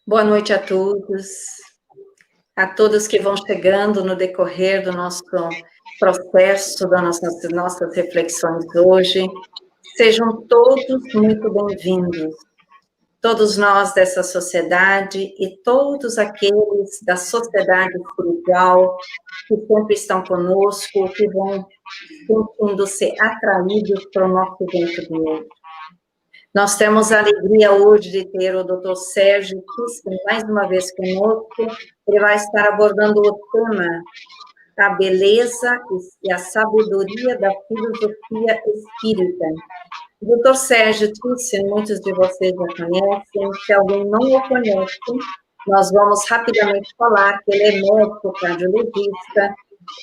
Boa noite a todos que vão chegando no decorrer do nosso processo, das nossas reflexões hoje. Sejam todos muito bem-vindos. Todos nós dessa sociedade e todos aqueles da sociedade espiritual que sempre estão conosco, que vão sentindo-se atraídos para o nosso evento de hoje. Nós temos a alegria hoje de ter o Dr. Sérgio Thyssen mais uma vez conosco. Ele vai estar abordando o tema a beleza e a sabedoria da filosofia espírita. O Dr. Sérgio Thyssen, muitos de vocês já conhecem. Se alguém não o conhece, nós vamos rapidamente falar que ele é médico cardiologista,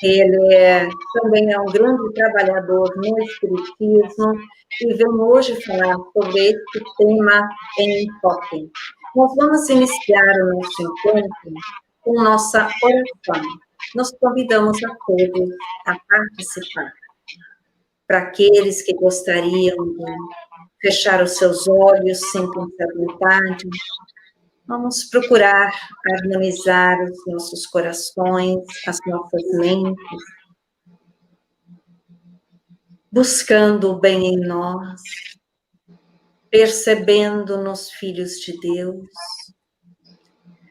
ele também é um grande trabalhador no espiritismo e vem hoje falar sobre esse tema em enfoque. Nós vamos iniciar o nosso encontro com nossa oração. Nós convidamos a todos a participar. Para aqueles que gostariam de fechar os seus olhos, sentem-se à vontade. Vamos procurar harmonizar os nossos corações, as nossas mentes, buscando o bem em nós, percebendo-nos filhos de Deus,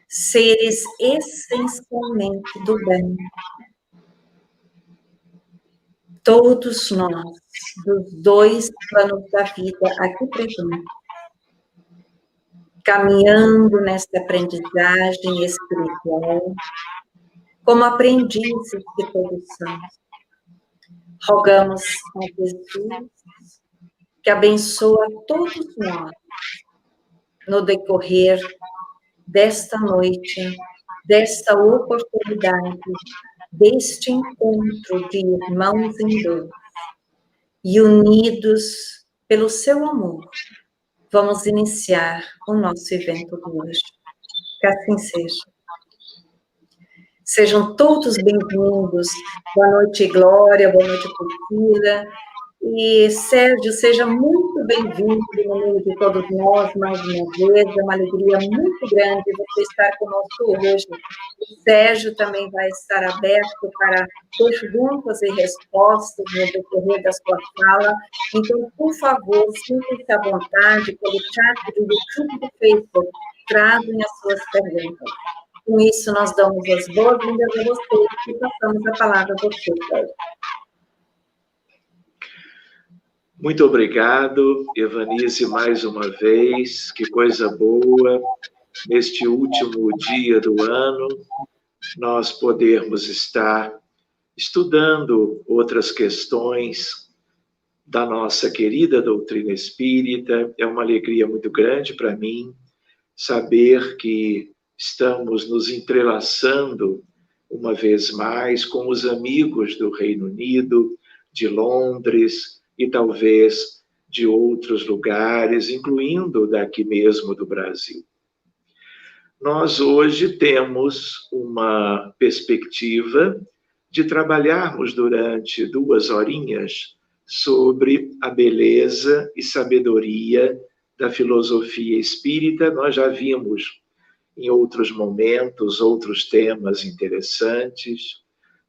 seres essencialmente do bem. Todos nós, dos dois planos da vida aqui presentes, caminhando nesta aprendizagem espiritual, como aprendizes que todos somos. Rogamos a Jesus que abençoe todos nós no decorrer desta noite, desta oportunidade, deste encontro de irmãos em Deus e unidos pelo seu amor. Vamos iniciar o nosso evento de hoje. Que assim seja. Sejam todos bem-vindos. Boa noite, Glória. Boa noite, Priscila. E, Sérgio, seja muito bem-vindo no meio de todos nós, mais uma vez. É uma alegria muito grande você estar conosco hoje. O Sérgio também vai estar aberto para perguntas e respostas no decorrer da sua fala. Então, por favor, sinta-se à vontade pelo chat do YouTube e do Facebook. Trazem as suas perguntas. Com isso, nós damos as boas-vindas a vocês e passamos a palavra a vocês, Sérgio. Muito obrigado, Evanice, mais uma vez. Que coisa boa, neste último dia do ano, nós podermos estar estudando outras questões da nossa querida doutrina espírita. É uma alegria muito grande para mim saber que estamos nos entrelaçando uma vez mais com os amigos do Reino Unido, de Londres, e talvez de outros lugares, incluindo daqui mesmo do Brasil. Nós hoje temos uma perspectiva de trabalharmos durante 2 horinhas sobre a beleza e sabedoria da filosofia espírita. Nós já vimos em outros momentos outros temas interessantes,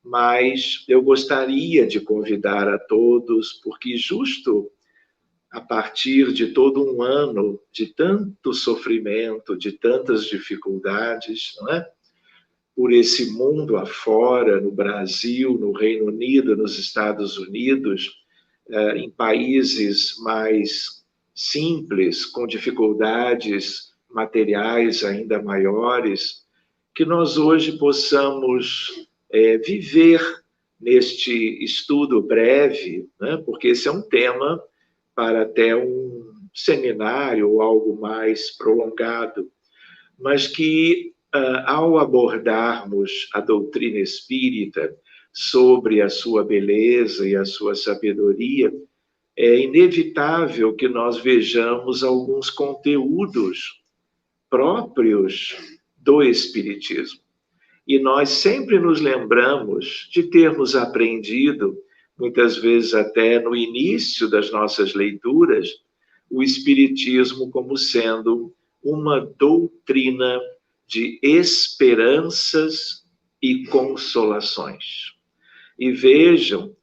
mas eu gostaria de convidar a todos, porque justo a partir de todo um ano de tanto sofrimento, de tantas dificuldades, não é? Por esse mundo afora, no Brasil, no Reino Unido, nos Estados Unidos, em países mais simples, com dificuldades materiais ainda maiores, que nós hoje possamos viver neste estudo breve, né? Porque esse é um tema para até um seminário ou algo mais prolongado, mas que ao abordarmos a doutrina espírita sobre a sua beleza e a sua sabedoria, é inevitável que nós vejamos alguns conteúdos próprios do espiritismo. E nós sempre nos lembramos de termos aprendido, muitas vezes até no início das nossas leituras, o Espiritismo como sendo uma doutrina de esperanças e consolações. E vejam,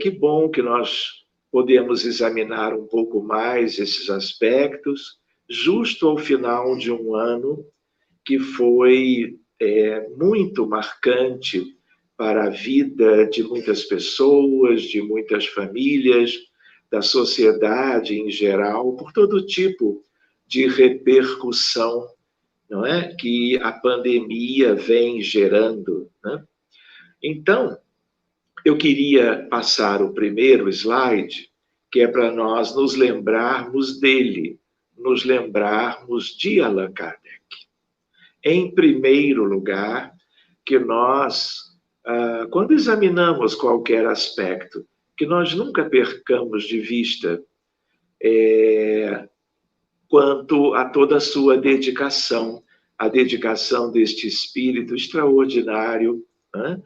que bom que nós podemos examinar um pouco mais esses aspectos, justo ao final de um ano que foi muito marcante para a vida de muitas pessoas, de muitas famílias, da sociedade em geral, por todo tipo de repercussão, não é? Que a pandemia vem gerando, né? Então, eu queria passar o primeiro slide, que é para nós nos lembrarmos dele, nos lembrarmos de Allan Kardec. Em primeiro lugar, que nós, quando examinamos qualquer aspecto, que nós nunca percamos de vista quanto a toda a sua dedicação, a dedicação deste espírito extraordinário, né,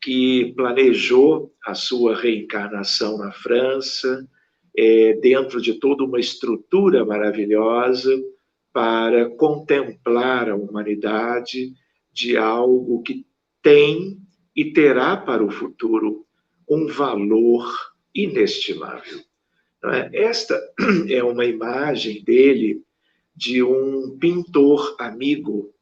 que planejou a sua reencarnação na França, dentro de toda uma estrutura maravilhosa para contemplar a humanidade de algo que tem e terá para o futuro um valor inestimável. Esta é uma imagem dele, de um pintor amigo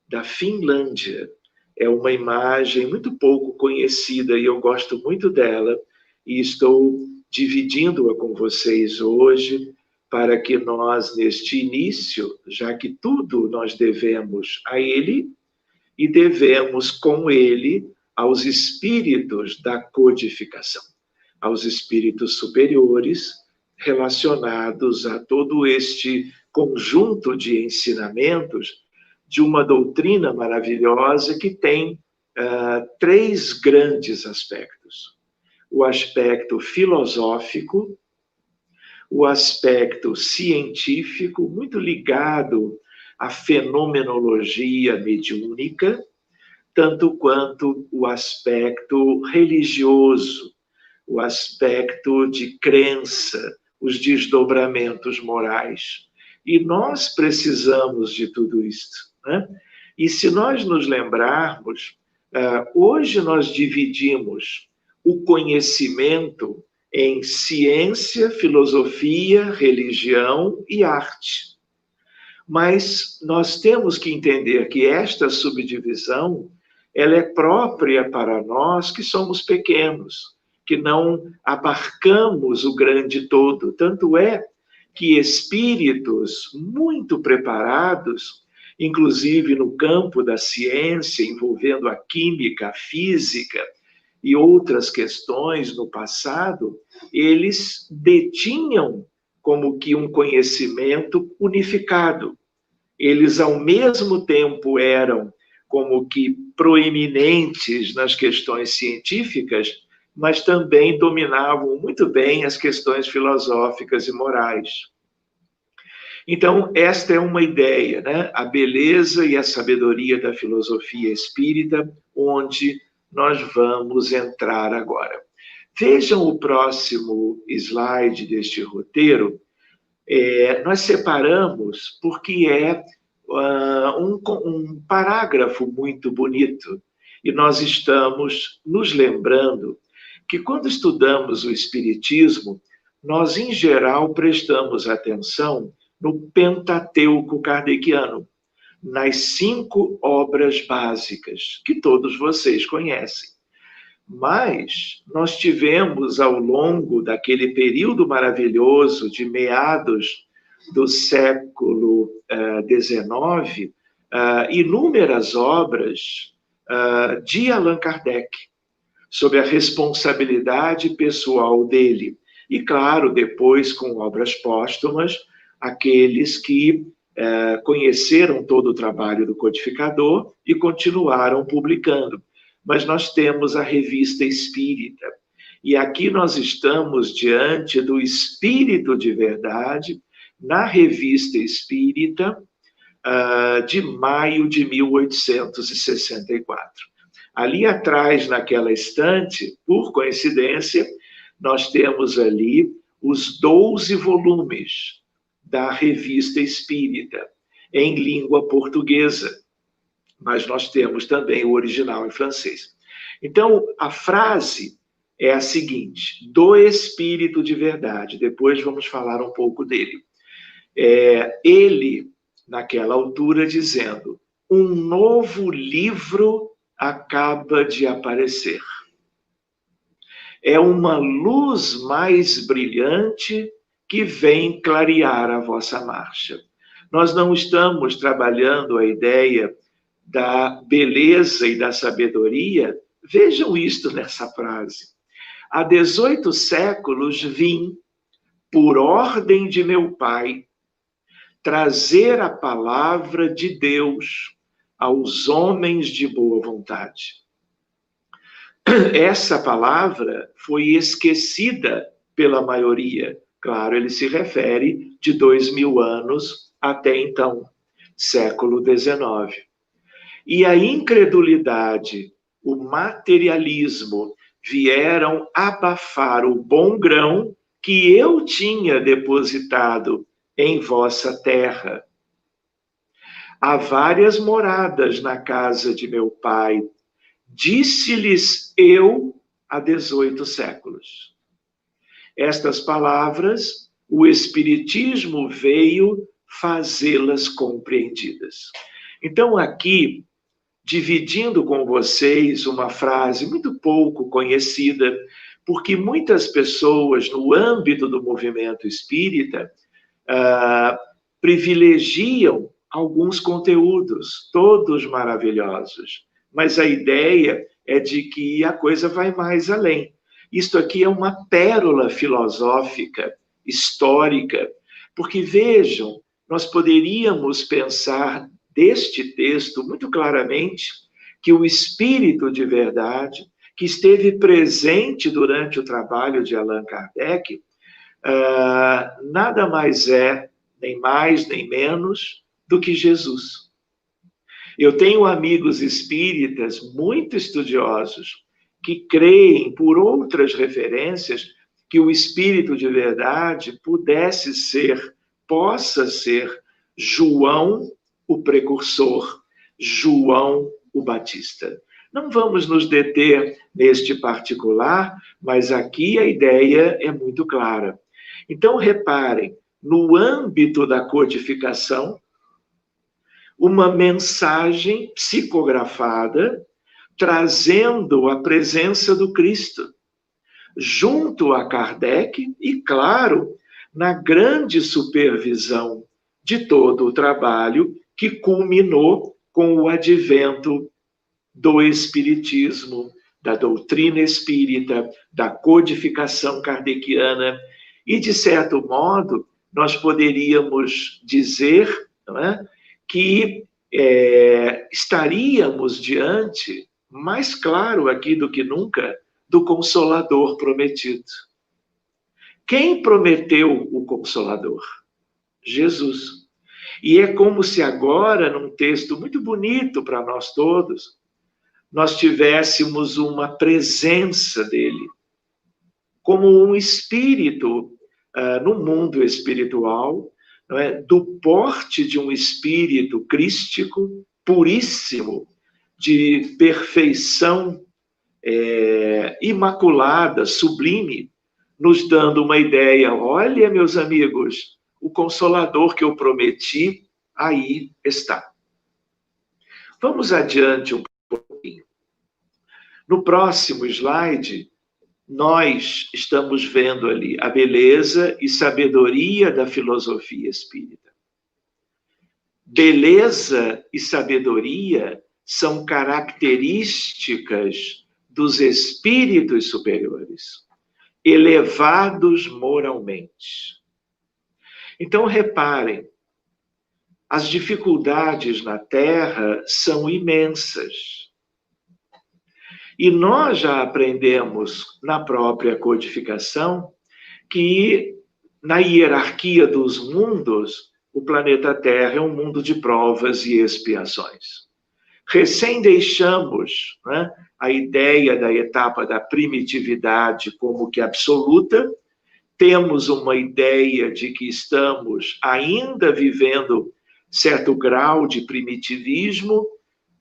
da Finlândia. É uma imagem muito pouco conhecida e eu gosto muito dela e estou dividindo-a com vocês hoje para que nós, neste início, já que tudo nós devemos a ele e devemos com ele aos espíritos da codificação, aos espíritos superiores relacionados a todo este conjunto de ensinamentos de uma doutrina maravilhosa que tem três grandes aspectos. O aspecto filosófico, o aspecto científico, muito ligado à fenomenologia mediúnica, tanto quanto o aspecto religioso, o aspecto de crença, os desdobramentos morais. E nós precisamos de tudo isto, né? E se nós nos lembrarmos, hoje nós dividimos o conhecimento em ciência, filosofia, religião e arte. Mas nós temos que entender que esta subdivisão, ela é própria para nós que somos pequenos, que não abarcamos o grande todo. Tanto é que espíritos muito preparados, inclusive no campo da ciência, envolvendo a química, a física e outras questões no passado, eles detinham como que um conhecimento unificado. Eles, ao mesmo tempo, eram como que proeminentes nas questões científicas, mas também dominavam muito bem as questões filosóficas e morais. Então, esta é uma ideia, né? A beleza e a sabedoria da filosofia espírita, onde nós vamos entrar agora. Vejam o próximo slide deste roteiro. Nós separamos porque é um parágrafo muito bonito. E nós estamos nos lembrando que quando estudamos o Espiritismo, nós, em geral, prestamos atenção no Pentateuco kardeciano, nas 5 obras básicas, que todos vocês conhecem. Mas nós tivemos, ao longo daquele período maravilhoso de meados do século XIX, inúmeras obras de Allan Kardec, sob a responsabilidade pessoal dele. E, claro, depois, com obras póstumas, aqueles que conheceram todo o trabalho do codificador e continuaram publicando. Mas nós temos a Revista Espírita. E aqui nós estamos diante do Espírito de Verdade, na Revista Espírita, de maio de 1864. Ali atrás, naquela estante, por coincidência, nós temos ali os 12 volumes da Revista Espírita. em língua portuguesa, mas nós temos também o original em francês. Então, a frase é a seguinte: do Espírito de verdade. Depois vamos falar um pouco dele. Ele, naquela altura, dizendo: um novo livro acaba de aparecer. É uma luz mais brilhante que vem clarear a vossa marcha. Nós não estamos trabalhando a ideia da beleza e da sabedoria. Vejam isto nessa frase. Há 18 séculos vim, por ordem de meu Pai, trazer a palavra de Deus aos homens de boa vontade. Essa palavra foi esquecida pela maioria. Claro, ele se refere de 2000 anos até então, século XIX. E a incredulidade, o materialismo vieram abafar o bom grão que eu tinha depositado em vossa terra. Há várias moradas na casa de meu Pai. Disse-lhes eu há 18 séculos. Estas palavras, o Espiritismo veio fazê-las compreendidas. Então, aqui, dividindo com vocês uma frase muito pouco conhecida, porque muitas pessoas, no âmbito do movimento espírita, privilegiam alguns conteúdos, todos maravilhosos. Mas a ideia é de que a coisa vai mais além. Isto aqui é uma pérola filosófica, histórica, porque vejam, nós poderíamos pensar deste texto muito claramente que o Espírito de verdade, que esteve presente durante o trabalho de Allan Kardec, nada mais é, nem mais nem menos, do que Jesus. Eu tenho amigos espíritas muito estudiosos que creem, por outras referências, que o Espírito de verdade possa ser João, o precursor, João, o Batista. Não vamos nos deter neste particular, mas aqui a ideia é muito clara. Então, reparem, no âmbito da codificação, uma mensagem psicografada trazendo a presença do Cristo junto a Kardec e, claro, na grande supervisão de todo o trabalho que culminou com o advento do Espiritismo, da doutrina espírita, da codificação kardeciana e, de certo modo, nós poderíamos dizer, não é, que estaríamos diante, mais claro aqui do que nunca, do Consolador prometido. Quem prometeu o Consolador? Jesus. E é como se agora, num texto muito bonito para nós todos, nós tivéssemos uma presença dele, como um espírito no mundo espiritual, não é? Do porte de um espírito crístico, puríssimo, de perfeição imaculada, sublime, nos dando uma ideia: olha, meus amigos, o Consolador que eu prometi, aí está. Vamos adiante um pouquinho. No próximo slide, nós estamos vendo ali a beleza e sabedoria da filosofia espírita. Beleza e sabedoria são características dos espíritos superiores, elevados moralmente. Então, reparem, as dificuldades na Terra são imensas. E nós já aprendemos na própria codificação que, na hierarquia dos mundos, o planeta Terra é um mundo de provas e expiações. Recém deixamos, né, a ideia da etapa da primitividade como que absoluta, temos uma ideia de que estamos ainda vivendo certo grau de primitivismo,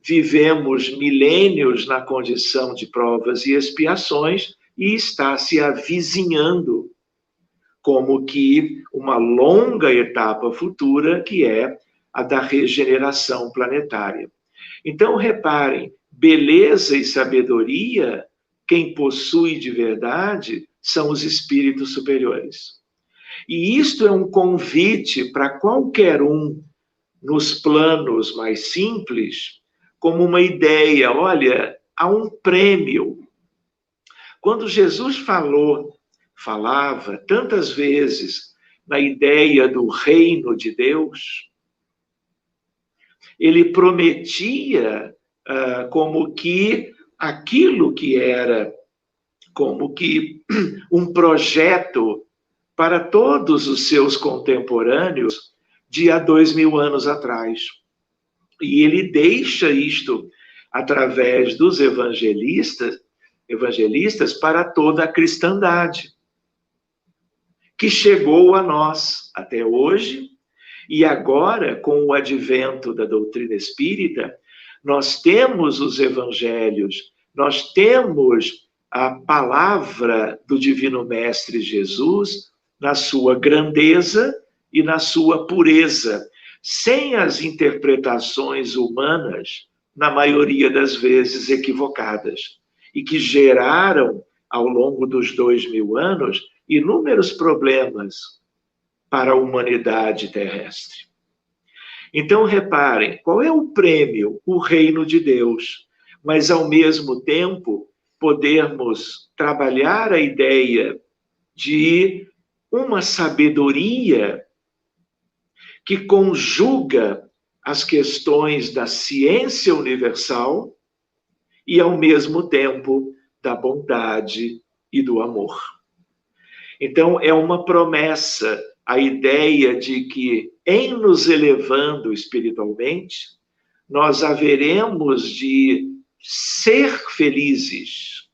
vivemos milênios na condição de provas e expiações e está se avizinhando como que uma longa etapa futura, que é a da regeneração planetária. Então, reparem, beleza e sabedoria, quem possui de verdade são os espíritos superiores. E isto é um convite para qualquer um, nos planos mais simples, como uma ideia, olha, há um prêmio. Quando Jesus falava tantas vezes na ideia do reino de Deus, ele prometia como que aquilo que era como que um projeto para todos os seus contemporâneos de há 2000 anos atrás. E ele deixa isto através dos evangelistas para toda a cristandade, que chegou a nós até hoje, e agora, com o advento da doutrina espírita, nós temos os evangelhos, nós temos a palavra do Divino Mestre Jesus na sua grandeza e na sua pureza, sem as interpretações humanas, na maioria das vezes equivocadas, e que geraram, ao longo dos 2000 anos, inúmeros problemas para a humanidade terrestre. Então, reparem, qual é o prêmio? O reino de Deus. Mas, ao mesmo tempo, podermos trabalhar a ideia de uma sabedoria que conjuga as questões da ciência universal e, ao mesmo tempo, da bondade e do amor. Então, é uma promessa a ideia de que, em nos elevando espiritualmente, nós haveremos de ser felizes.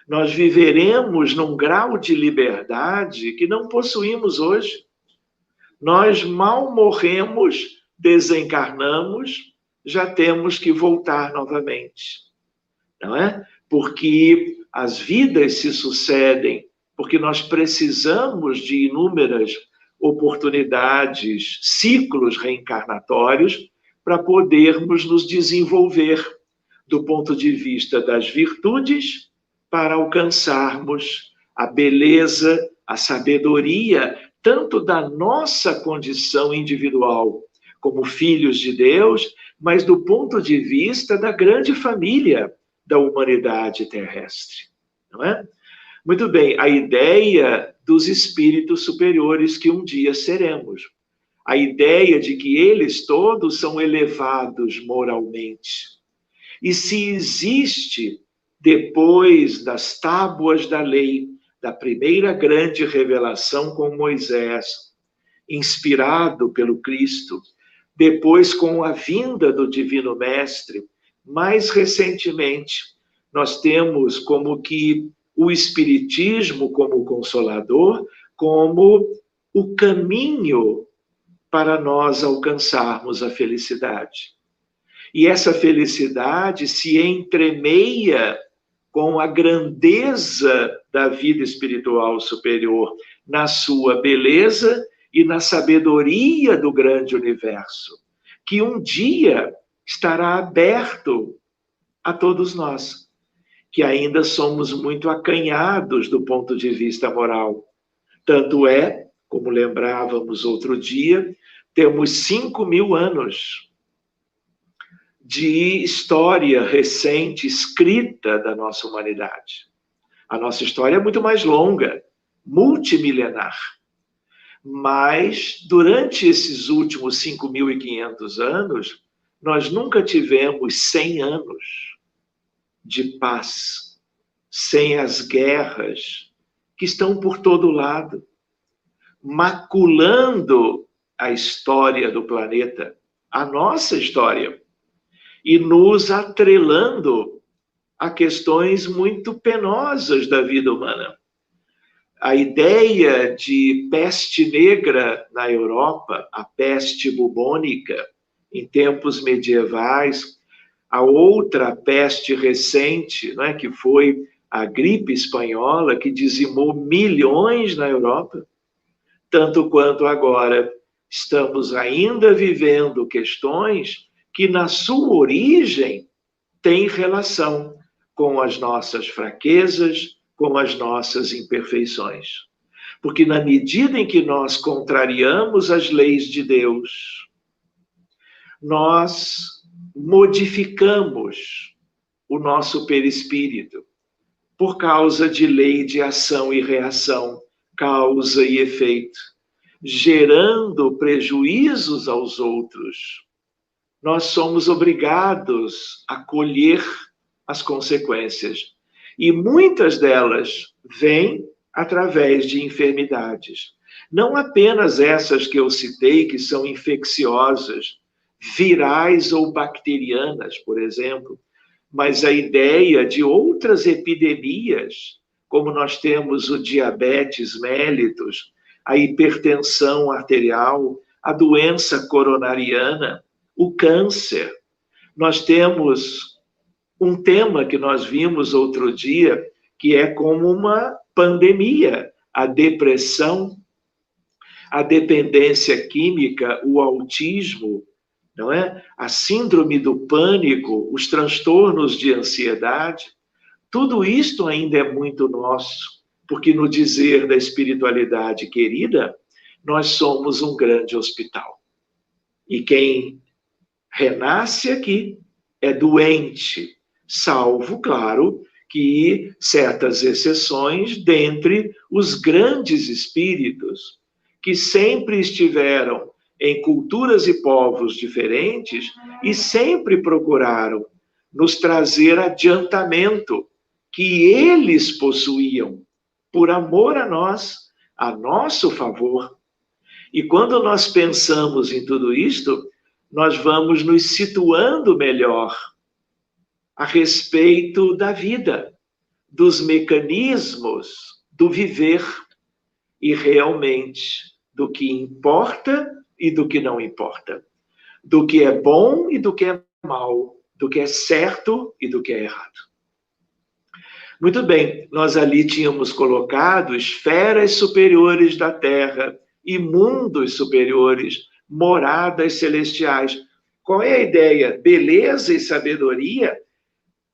Nós viveremos num grau de liberdade que não possuímos hoje. Nós mal morremos, desencarnamos, já temos que voltar novamente. Não é? Porque as vidas se sucedem, porque nós precisamos de inúmeras oportunidades, ciclos reencarnatórios, para podermos nos desenvolver do ponto de vista das virtudes, para alcançarmos a beleza, a sabedoria, tanto da nossa condição individual, como filhos de Deus, mas do ponto de vista da grande família da humanidade terrestre. Não é? Muito bem, a ideia dos espíritos superiores que um dia seremos. A ideia de que eles todos são elevados moralmente. E se existe, depois das tábuas da lei, da primeira grande revelação com Moisés, inspirado pelo Cristo, depois com a vinda do Divino Mestre, mais recentemente, nós temos como que o Espiritismo como consolador, como o caminho para nós alcançarmos a felicidade. E essa felicidade se entremeia com a grandeza da vida espiritual superior, na sua beleza e na sabedoria do grande universo, que um dia estará aberto a todos nós, que ainda somos muito acanhados do ponto de vista moral. Tanto é, como lembrávamos outro dia, temos 5.000 anos de história recente, escrita da nossa humanidade. A nossa história é muito mais longa, multimilenar. Mas, durante esses últimos 5.500 anos, nós nunca tivemos 100 anos de paz, sem as guerras que estão por todo lado, maculando a história do planeta, a nossa história, e nos atrelando a questões muito penosas da vida humana. a ideia de peste negra na Europa, a peste bubônica, em tempos medievais, a outra peste recente, né, que foi a gripe espanhola, que dizimou milhões na Europa, tanto quanto agora estamos ainda vivendo questões que, na sua origem, têm relação com as nossas fraquezas, com as nossas imperfeições. Porque na medida em que nós contrariamos as leis de Deus, nós modificamos o nosso perispírito por causa de lei de ação e reação, causa e efeito, gerando prejuízos aos outros. Nós somos obrigados a colher as consequências. E muitas delas vêm através de enfermidades. Não apenas essas que eu citei, que são infecciosas, virais ou bacterianas, por exemplo, mas a ideia de outras epidemias, como nós temos o diabetes mellitus, a hipertensão arterial, a doença coronariana, o câncer. Nós temos um tema que nós vimos outro dia, que é como uma pandemia, a depressão, a dependência química, o autismo, não é? A síndrome do pânico, os transtornos de ansiedade. Tudo isto ainda é muito nosso, porque no dizer da espiritualidade querida, nós somos um grande hospital. E quem renasce aqui é doente, salvo, claro, que certas exceções dentre os grandes espíritos que sempre estiveram em culturas e povos diferentes e sempre procuraram nos trazer adiantamento que eles possuíam por amor a nós, a nosso favor. E quando nós pensamos em tudo isto, nós vamos nos situando melhor a respeito da vida, dos mecanismos do viver e realmente do que importa e do que não importa, do que é bom e do que é mal, do que é certo e do que é errado. Muito bem, nós ali tínhamos colocado esferas superiores da Terra e mundos superiores, moradas celestiais. Qual é a ideia? Beleza e sabedoria,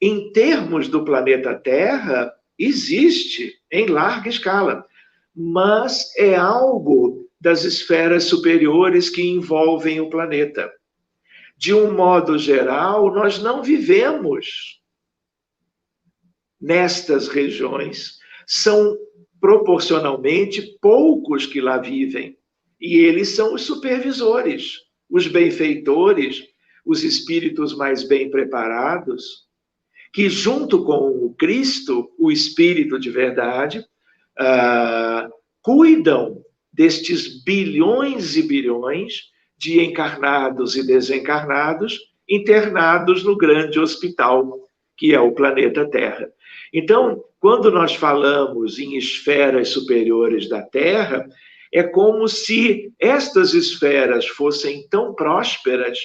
em termos do planeta Terra, existe em larga escala, mas é algo das esferas superiores que envolvem o planeta. De um modo geral, nós não vivemos nestas regiões. São proporcionalmente poucos que lá vivem. E eles são os supervisores, os benfeitores, os espíritos mais bem preparados, que junto com o Cristo, o Espírito de verdade, cuidam destes bilhões e bilhões de encarnados e desencarnados internados no grande hospital, que é o planeta Terra. Então, quando nós falamos em esferas superiores da Terra, é como se estas esferas fossem tão prósperas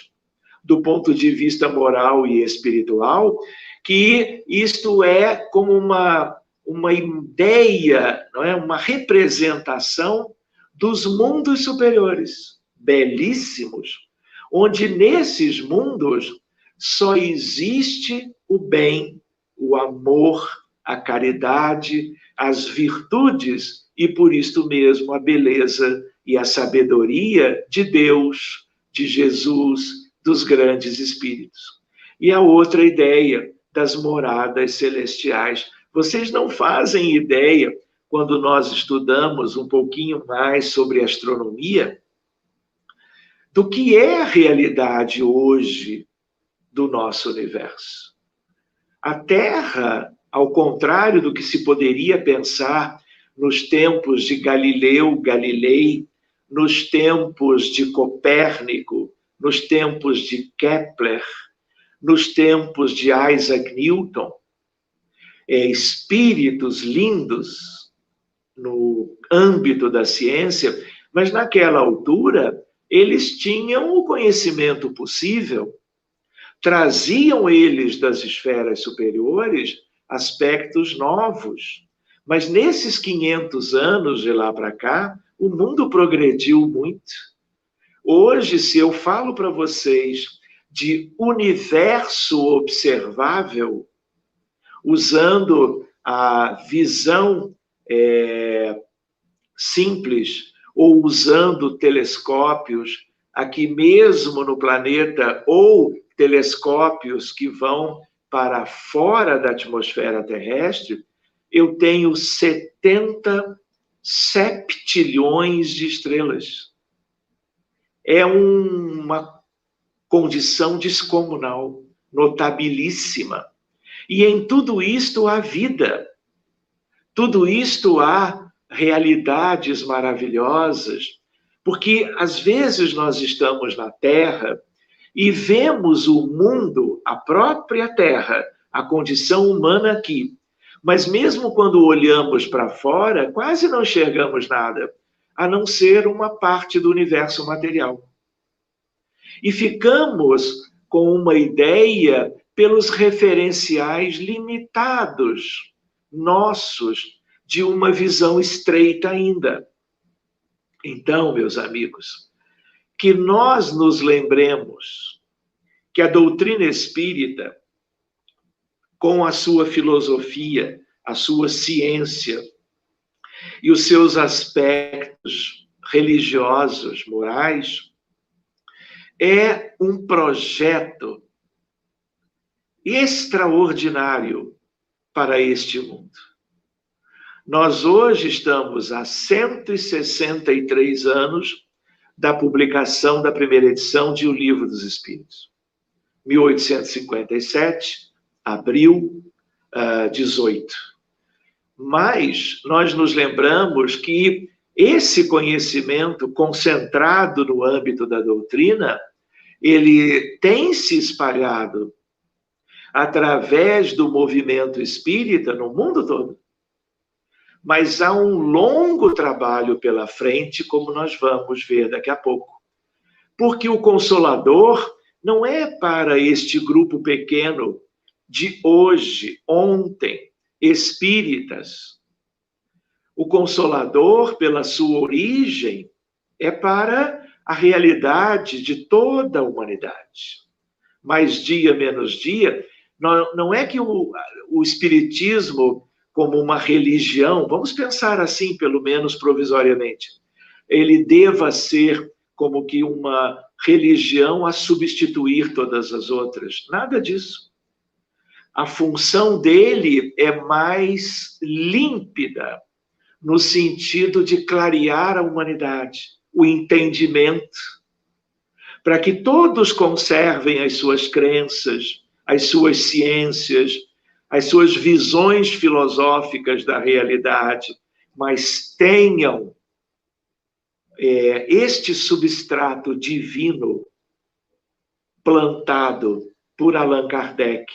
do ponto de vista moral e espiritual, que isto é como uma ideia, não é? Uma representação dos mundos superiores, belíssimos, onde nesses mundos só existe o bem, o amor, a caridade, as virtudes e, por isto mesmo, a beleza e a sabedoria de Deus, de Jesus, dos grandes espíritos. E a outra ideia das moradas celestiais. Vocês não fazem ideia, quando nós estudamos um pouquinho mais sobre astronomia, do que é a realidade hoje do nosso universo. A Terra, ao contrário do que se poderia pensar nos tempos de Galileu Galilei, nos tempos de Copérnico, nos tempos de Kepler, nos tempos de Isaac Newton, espíritos lindos, no âmbito da ciência, mas naquela altura eles tinham o conhecimento possível, traziam eles das esferas superiores aspectos novos. Mas nesses 500 anos de lá para cá, o mundo progrediu muito. Hoje, se eu falo para vocês de universo observável, usando a visão simples, ou usando telescópios aqui mesmo no planeta, ou telescópios que vão para fora da atmosfera terrestre, eu tenho 70 septilhões de estrelas. É uma condição descomunal, notabilíssima. E em tudo isto há vida. Tudo isto há realidades maravilhosas, porque às vezes nós estamos na Terra e vemos o mundo, a própria Terra, a condição humana aqui. Mas mesmo quando olhamos para fora, quase não enxergamos nada, a não ser uma parte do universo material. E ficamos com uma ideia pelos referenciais limitados nossos, de uma visão estreita ainda. Então, meus amigos, que nós nos lembremos que a doutrina espírita, com a sua filosofia, a sua ciência e os seus aspectos religiosos, morais, é um projeto extraordinário para este mundo. Nós hoje estamos há 163 anos da publicação da primeira edição de O Livro dos Espíritos. 1857, abril 18. Mas nós nos lembramos que esse conhecimento concentrado no âmbito da doutrina, ele tem se espalhado através do movimento espírita no mundo todo. Mas há um longo trabalho pela frente, como nós vamos ver daqui a pouco. Porque o Consolador não é para este grupo pequeno de hoje, ontem, espíritas. O Consolador, pela sua origem, é para a realidade de toda a humanidade. Mais dia, menos dia, não é que o Espiritismo, como uma religião, vamos pensar assim, pelo menos provisoriamente, ele deva ser como que uma religião a substituir todas as outras. Nada disso. A função dele é mais límpida, no sentido de clarear a humanidade, o entendimento, para que todos conservem as suas crenças, as suas ciências, as suas visões filosóficas da realidade, mas tenham este substrato divino plantado por Allan Kardec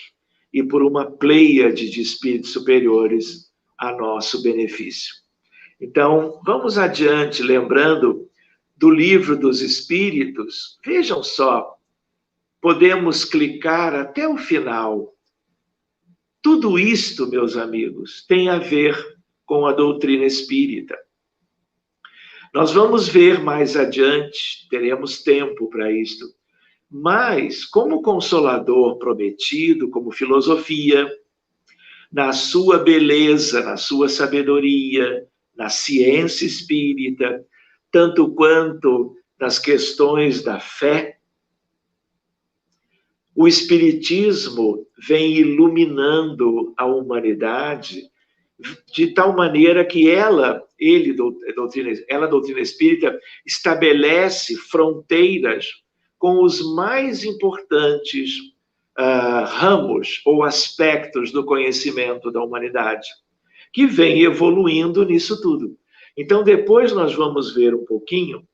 e por uma pleiade de espíritos superiores a nosso benefício. Então, vamos adiante, lembrando do Livro dos Espíritos. Vejam só, podemos clicar até o final. Tudo isto, meus amigos, tem a ver com a doutrina espírita. Nós vamos ver mais adiante, teremos tempo para isto, mas como Consolador prometido, como filosofia, na sua beleza, na sua sabedoria, na ciência espírita, tanto quanto nas questões da fé, o Espiritismo vem iluminando a humanidade de tal maneira que a doutrina espírita, estabelece fronteiras com os mais importantes ramos ou aspectos do conhecimento da humanidade, que vem evoluindo nisso tudo. Então, depois nós vamos ver um pouquinho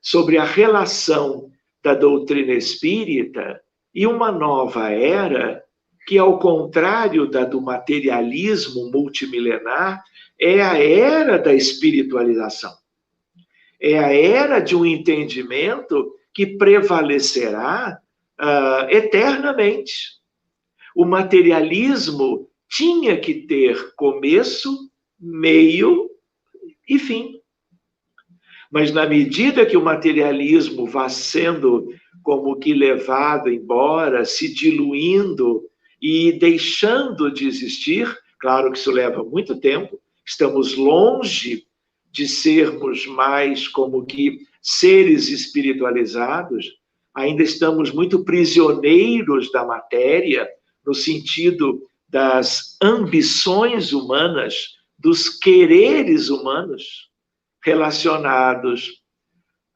sobre a relação da doutrina espírita e uma nova era que, ao contrário do materialismo multimilenar, é a era da espiritualização. É a era de um entendimento que prevalecerá eternamente. O materialismo tinha que ter começo, meio e fim. Mas na medida que o materialismo vá sendo como que levado embora, se diluindo e deixando de existir, claro que isso leva muito tempo, estamos longe de sermos mais como que seres espiritualizados, ainda estamos muito prisioneiros da matéria, no sentido das ambições humanas, dos quereres humanos, relacionados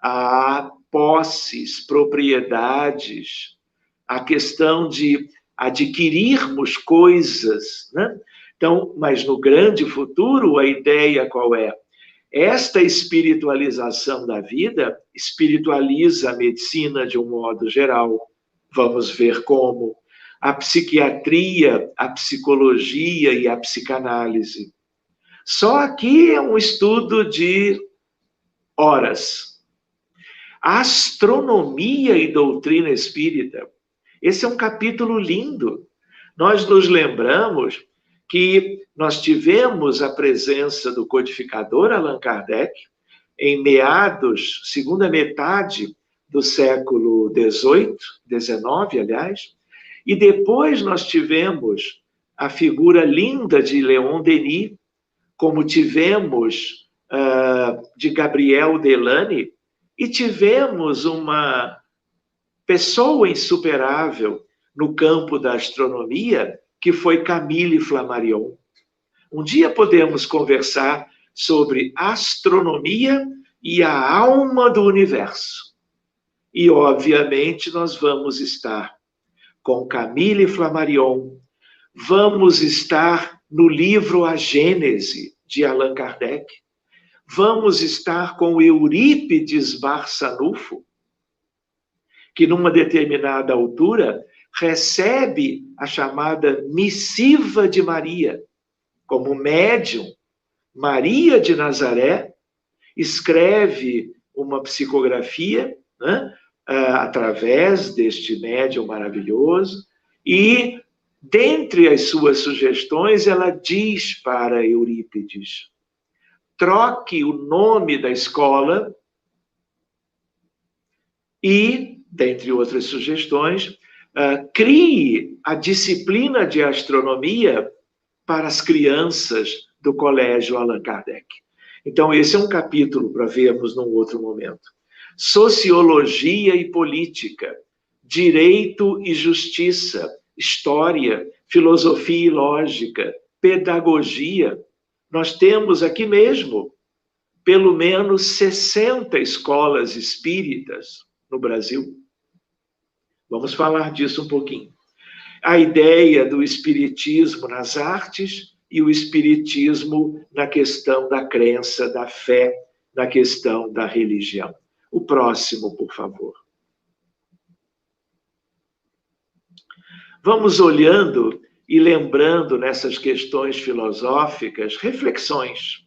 a posses, propriedades, a questão de adquirirmos coisas, né? Então, mas no grande futuro, a ideia qual é? Esta espiritualização da vida espiritualiza a medicina de um modo geral. Vamos ver como. A psiquiatria, a psicologia e a psicanálise. Só aqui é um estudo de horas. A astronomia e doutrina espírita. Esse é um capítulo lindo. Nós nos lembramos que nós tivemos a presença do codificador Allan Kardec em meados, segunda metade do século XVIII, XIX, aliás, e depois nós tivemos a figura linda de Leon Denis, como tivemos de Gabriel Delany, e tivemos uma pessoa insuperável no campo da astronomia, que foi Camille Flammarion. Um dia podemos conversar sobre astronomia e a alma do universo. E, obviamente, nós vamos estar com Camille Flammarion, vamos estar no livro A Gênese, de Allan Kardec, vamos estar com Eurípides Barçanufo, que numa determinada altura recebe a chamada missiva de Maria, como médium. Maria de Nazaré escreve uma psicografia, né, através deste médium maravilhoso, e, dentre as suas sugestões, ela diz para Eurípides: troque o nome da escola e, dentre outras sugestões, crie a disciplina de astronomia para as crianças do Colégio Allan Kardec. Então, esse é um capítulo para vermos num outro momento. Sociologia e política, direito e justiça, história, filosofia e lógica, pedagogia. Nós temos aqui mesmo pelo menos 60 escolas espíritas no Brasil. Vamos falar disso um pouquinho. A ideia do espiritismo nas artes e o espiritismo na questão da crença, da fé, na questão da religião. O próximo, por favor. Vamos olhando e lembrando nessas questões filosóficas reflexões.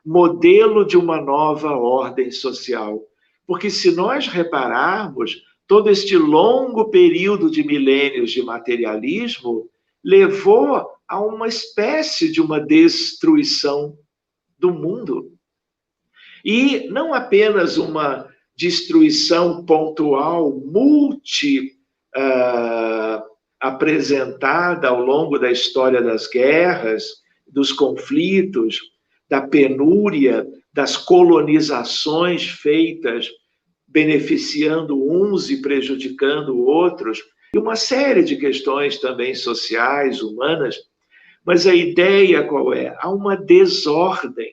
Modelo de uma nova ordem social. Porque se nós repararmos, todo este longo período de milênios de materialismo levou a uma espécie de uma destruição do mundo. E não apenas uma destruição pontual, apresentada ao longo da história das guerras, dos conflitos, da penúria, das colonizações feitas beneficiando uns e prejudicando outros, e uma série de questões também sociais, humanas, mas a ideia qual é? Há uma desordem.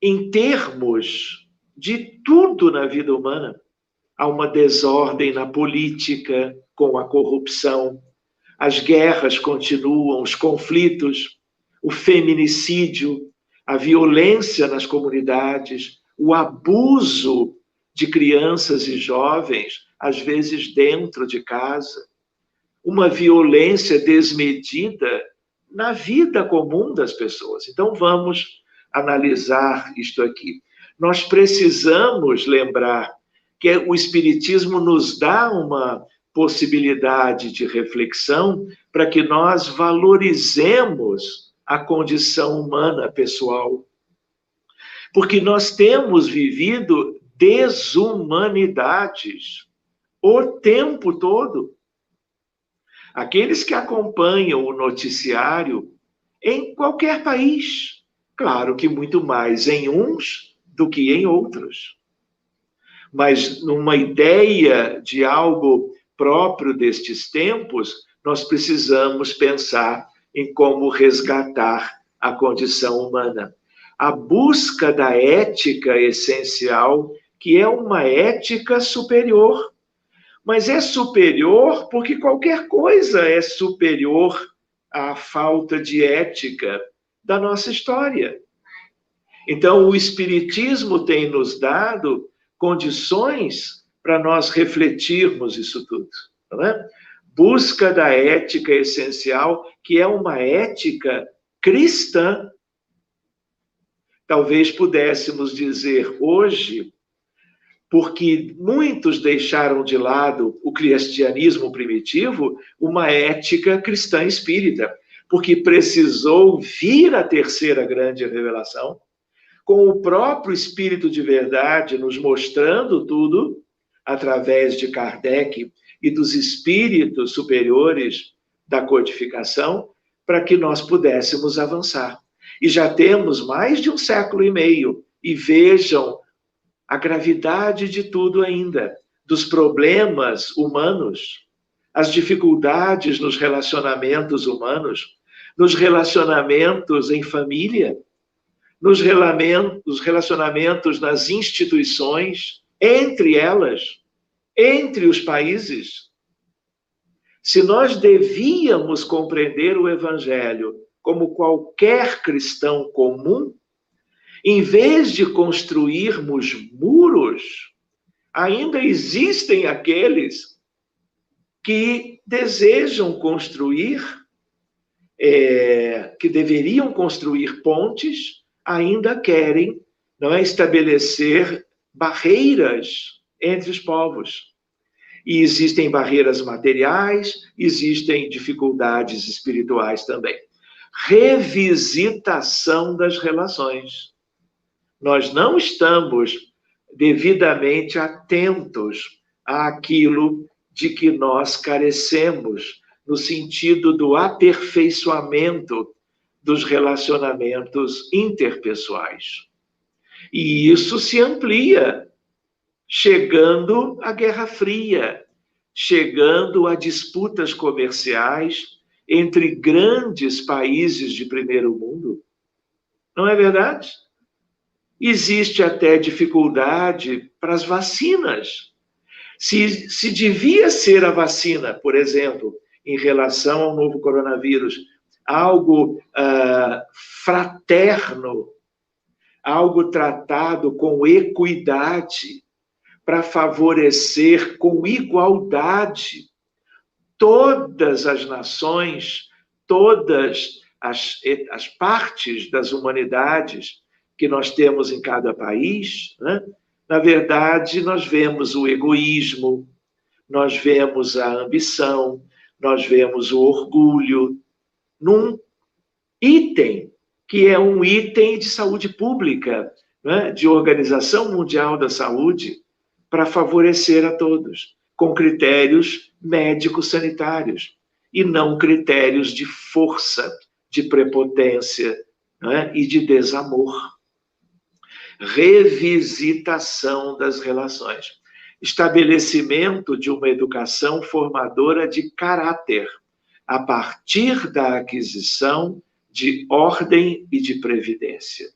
Em termos de tudo na vida humana, há uma desordem na política, com a corrupção, as guerras continuam, os conflitos, o feminicídio, a violência nas comunidades, o abuso de crianças e jovens, às vezes dentro de casa, uma violência desmedida na vida comum das pessoas. Então, vamos analisar isto aqui. Nós precisamos lembrar que o Espiritismo nos dá uma possibilidade de reflexão para que nós valorizemos a condição humana pessoal. Porque nós temos vivido desumanidades o tempo todo. Aqueles que acompanham o noticiário em qualquer país, claro que muito mais em uns do que em outros. Mas numa ideia de algo próprio destes tempos, nós precisamos pensar em como resgatar a condição humana. A busca da ética essencial, que é uma ética superior. Mas é superior porque qualquer coisa é superior à falta de ética da nossa história. Então, o Espiritismo tem nos dado condições para nós refletirmos isso tudo, não é? Busca da ética essencial, que é uma ética cristã. Talvez pudéssemos dizer hoje, porque muitos deixaram de lado o cristianismo primitivo, uma ética cristã espírita, porque precisou vir a terceira grande revelação, com o próprio Espírito de Verdade nos mostrando tudo, através de Kardec e dos espíritos superiores da codificação, para que nós pudéssemos avançar. E já temos mais de 1,5 séculos, e vejam a gravidade de tudo ainda, dos problemas humanos, as dificuldades nos relacionamentos humanos, nos relacionamentos em família, nos relacionamentos nas instituições, entre elas, entre os países. Se nós devíamos compreender o Evangelho como qualquer cristão comum, em vez de construirmos muros, ainda existem aqueles que desejam construir, que deveriam construir pontes, ainda querem, não é, estabelecer barreiras entre os povos. E existem barreiras materiais, existem dificuldades espirituais também. Revisitação das relações. Nós não estamos devidamente atentos àquilo de que nós carecemos, no sentido do aperfeiçoamento dos relacionamentos interpessoais. E isso se amplia, chegando à Guerra Fria, chegando a disputas comerciais entre grandes países de primeiro mundo. Não é verdade? Existe até dificuldade para as vacinas. Se devia ser a vacina, por exemplo, em relação ao novo coronavírus, algo fraterno, algo tratado com equidade, para favorecer com igualdade todas as nações, todas as partes das humanidades que nós temos em cada país, né? Na verdade, nós vemos o egoísmo, nós vemos a ambição, nós vemos o orgulho, num item que é um item de saúde pública, né? De Organização Mundial da Saúde, para favorecer a todos, com critérios médico-sanitários, e não critérios de força, de prepotência, né? E de desamor. Revisitação das relações. Estabelecimento de uma educação formadora de caráter, a partir da aquisição de ordem e de previdência.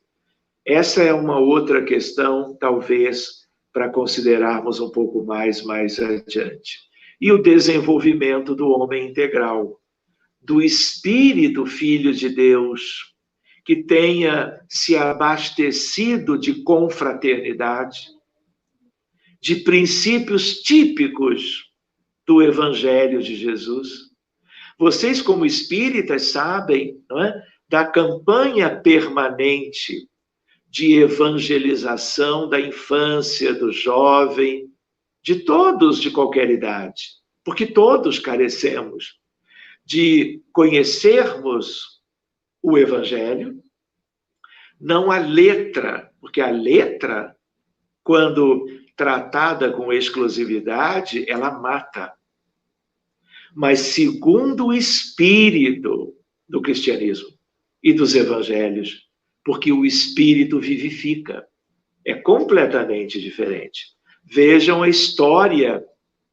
Essa é uma outra questão, talvez, para considerarmos um pouco mais adiante. E o desenvolvimento do homem integral, do Espírito Filho de Deus, que tenha se abastecido de confraternidade, de princípios típicos do Evangelho de Jesus. Vocês, como espíritas, sabem, não é, da campanha permanente de evangelização da infância, do jovem, de todos de qualquer idade, porque todos carecemos de conhecermos o Evangelho, não a letra, porque a letra, quando tratada com exclusividade, ela mata. Mas segundo o espírito do cristianismo e dos evangelhos, porque o espírito vivifica. É completamente diferente. Vejam a história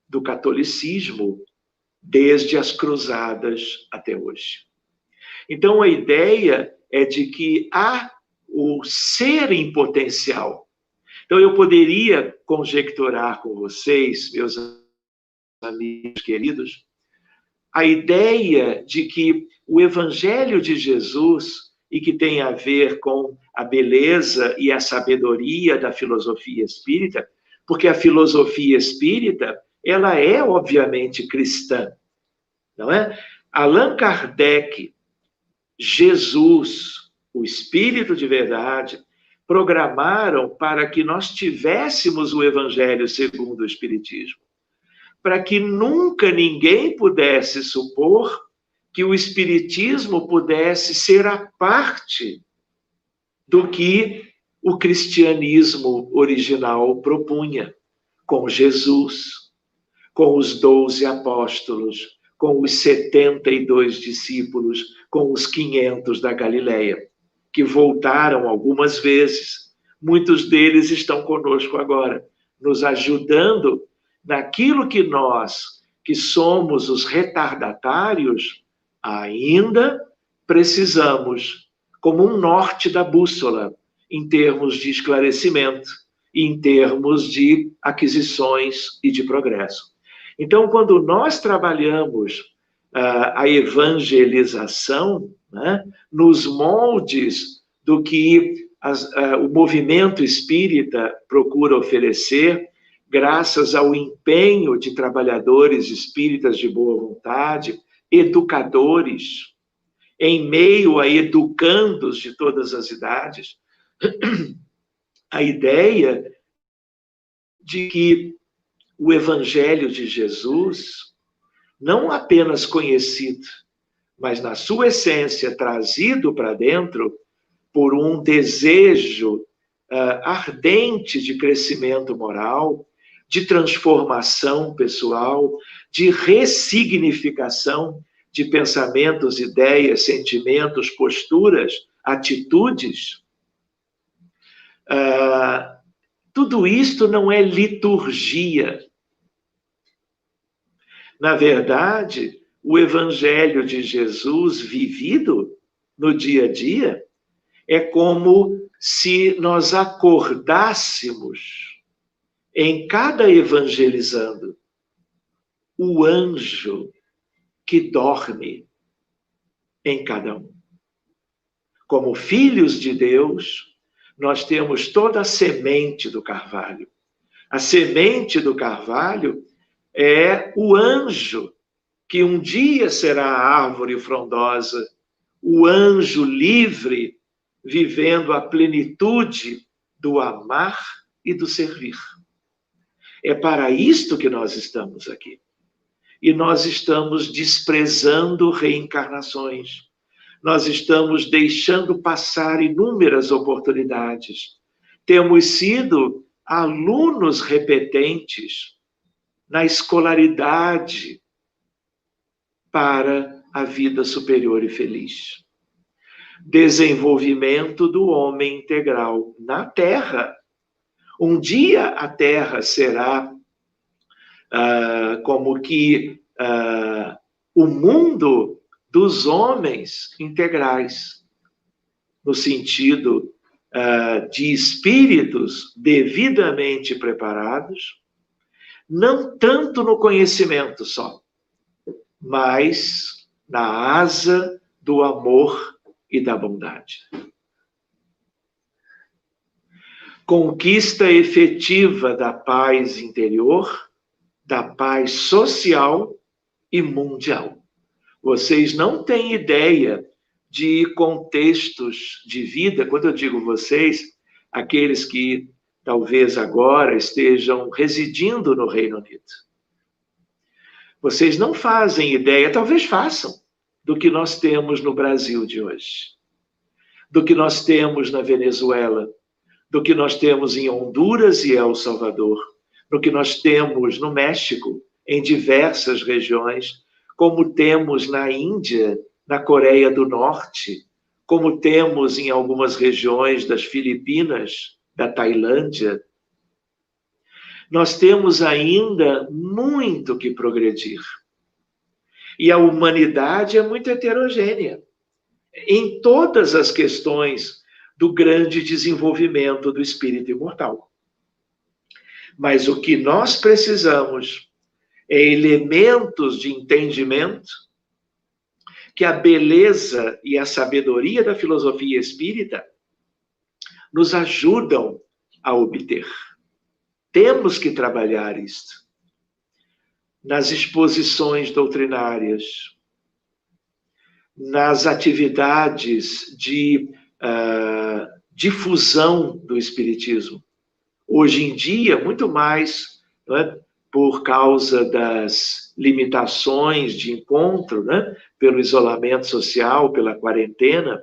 do catolicismo desde as cruzadas até hoje. Então, a ideia é de que há o ser em potencial. Então, eu poderia conjecturar com vocês, meus amigos queridos, a ideia de que o Evangelho de Jesus, e que tem a ver com a beleza e a sabedoria da filosofia espírita, porque a filosofia espírita, ela é, obviamente, cristã, não é? Allan Kardec, Jesus, o Espírito de verdade, programaram para que nós tivéssemos o Evangelho segundo o Espiritismo, para que nunca ninguém pudesse supor que o Espiritismo pudesse ser a parte do que o cristianismo original propunha, com Jesus, com os 12 apóstolos, com os 72 discípulos, com os 500 da Galileia, que voltaram algumas vezes. Muitos deles estão conosco agora, nos ajudando naquilo que nós, que somos os retardatários, ainda precisamos, como um norte da bússola, em termos de esclarecimento, em termos de aquisições e de progresso. Então, quando nós trabalhamos a evangelização, né, nos moldes do que o movimento espírita procura oferecer, graças ao empenho de trabalhadores espíritas de boa vontade, educadores, em meio a educandos de todas as idades, a ideia de que o Evangelho de Jesus, não apenas conhecido, mas na sua essência trazido para dentro por um desejo ardente de crescimento moral, de transformação pessoal, de ressignificação de pensamentos, ideias, sentimentos, posturas, atitudes. Tudo isto não é liturgia. Na verdade, o Evangelho de Jesus vivido no dia a dia é como se nós acordássemos em cada evangelizando o anjo que dorme em cada um. Como filhos de Deus, nós temos toda a semente do carvalho. A semente do carvalho é o anjo que um dia será a árvore frondosa, o anjo livre, vivendo a plenitude do amar e do servir. É para isto que nós estamos aqui. E nós estamos desprezando reencarnações. Nós estamos deixando passar inúmeras oportunidades. Temos sido alunos repetentes na escolaridade para a vida superior e feliz. Desenvolvimento do homem integral na Terra. Um dia a Terra será como que o mundo dos homens integrais, no sentido de espíritos devidamente preparados, não tanto no conhecimento só, mas na asa do amor e da bondade. conquista efetiva da paz interior, da paz social e mundial. Vocês não têm ideia de contextos de vida, quando eu digo vocês, aqueles que talvez agora estejam residindo no Reino Unido. Vocês não fazem ideia, talvez façam, do que nós temos no Brasil de hoje, do que nós temos na Venezuela, do que nós temos em Honduras e El Salvador, do que nós temos no México, em diversas regiões, como temos na Índia, na Coreia do Norte, como temos em algumas regiões das Filipinas, da Tailândia. Nós temos ainda muito que progredir. E a humanidade é muito heterogênea em todas as questões do grande desenvolvimento do espírito imortal. Mas o que nós precisamos é elementos de entendimento que a beleza e a sabedoria da filosofia espírita nos ajudam a obter. Temos que trabalhar isto nas exposições doutrinárias, nas atividades de difusão do espiritismo. Hoje em dia, muito mais, não é, por causa das limitações de encontro, né, pelo isolamento social, pela quarentena,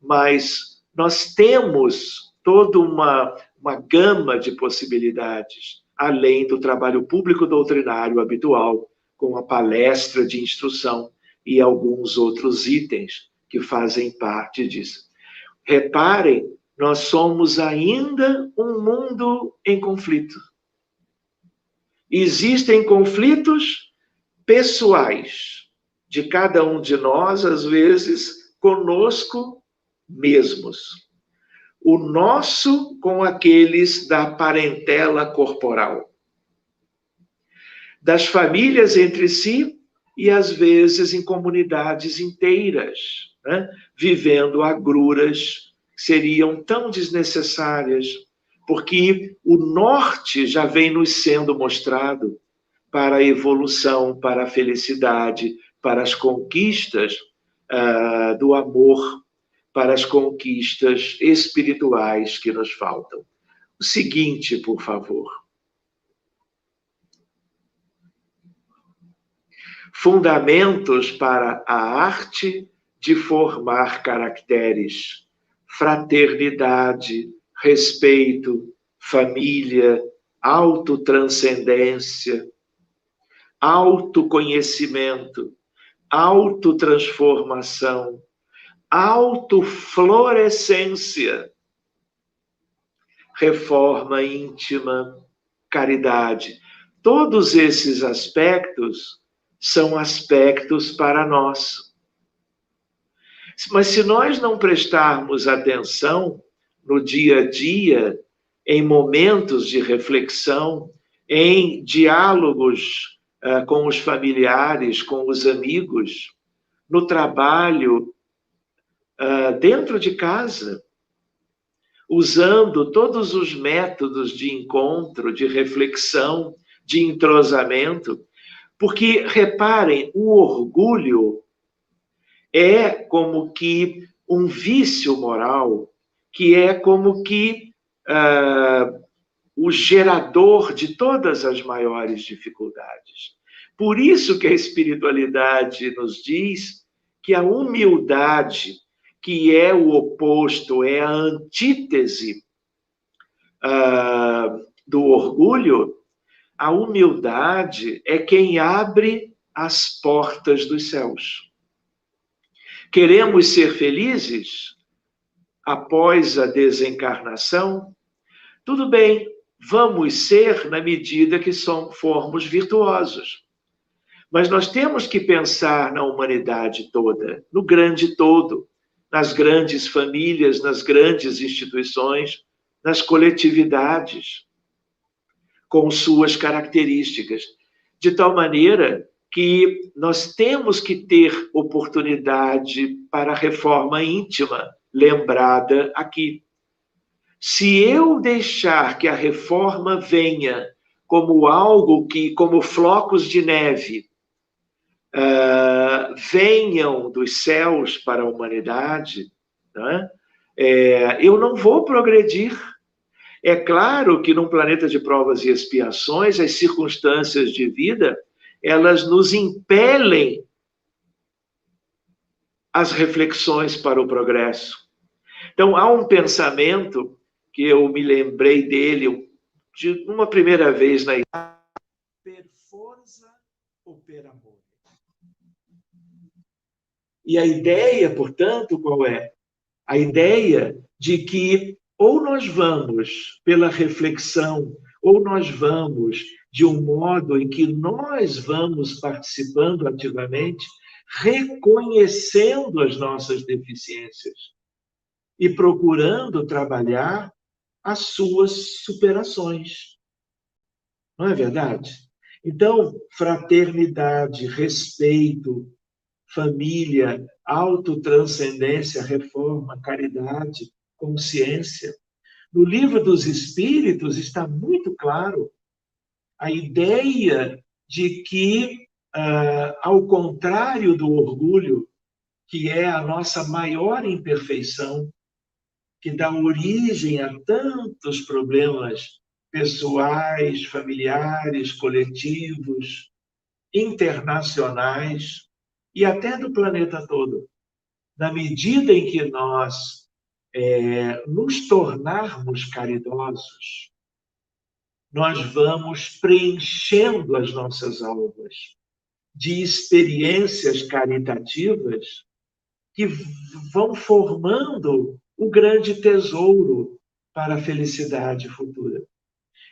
mas nós temos toda uma gama de possibilidades, além do trabalho público doutrinário habitual, com a palestra de instrução e alguns outros itens que fazem parte disso. Reparem, nós somos ainda um mundo em conflito. Existem conflitos pessoais de cada um de nós, às vezes, conosco mesmos. O nosso com aqueles da parentela corporal. Das famílias entre si e, às vezes, em comunidades inteiras, né? Vivendo agruras que seriam tão desnecessárias, porque o norte já vem nos sendo mostrado para a evolução, para a felicidade, para as conquistas do amor, para as conquistas espirituais que nos faltam. O seguinte, por favor. Fundamentos para a arte de formar caracteres, fraternidade, respeito, família, autotranscendência, autoconhecimento, autotransformação, autoflorescência, reforma íntima, caridade. Todos esses aspectos são aspectos para nós. Mas se nós não prestarmos atenção no dia a dia, em momentos de reflexão, em diálogos com os familiares, com os amigos, no trabalho, dentro de casa, usando todos os métodos de encontro, de reflexão, de entrosamento, porque, reparem, o orgulho é como que um vício moral, que é como que o gerador de todas as maiores dificuldades. Por isso que a espiritualidade nos diz que a humildade, que é o oposto, é a antítese do orgulho, a humildade é quem abre as portas dos céus. Queremos ser felizes após a desencarnação? Tudo bem, vamos ser na medida que formos virtuosos. Mas nós temos que pensar na humanidade toda, no grande todo, nas grandes famílias, nas grandes instituições, nas coletividades, com suas características, de tal maneira que nós temos que ter oportunidade para a reforma íntima, lembrada aqui. Se eu deixar que a reforma venha como algo que, como flocos de neve, venham dos céus para a humanidade, né? Eu não vou progredir. É claro que num planeta de provas e expiações, as circunstâncias de vida, elas nos impelem às reflexões para o progresso. Então, há um pensamento que eu me lembrei dele de uma primeira vez na idade. Per forza ou per amore? E a ideia, portanto, qual é? A ideia de que ou nós vamos pela reflexão, ou nós vamos de um modo em que nós vamos participando ativamente, reconhecendo as nossas deficiências e procurando trabalhar as suas superações. Não é verdade? Então, fraternidade, respeito, família, autotranscendência, reforma, caridade, consciência. No Livro dos Espíritos está muito claro a ideia de que, ao contrário do orgulho, que é a nossa maior imperfeição, que dá origem a tantos problemas pessoais, familiares, coletivos, internacionais e até do planeta todo. Na medida em que nós nos tornarmos caridosos, nós vamos preenchendo as nossas almas de experiências caritativas que vão formando o grande tesouro para a felicidade futura.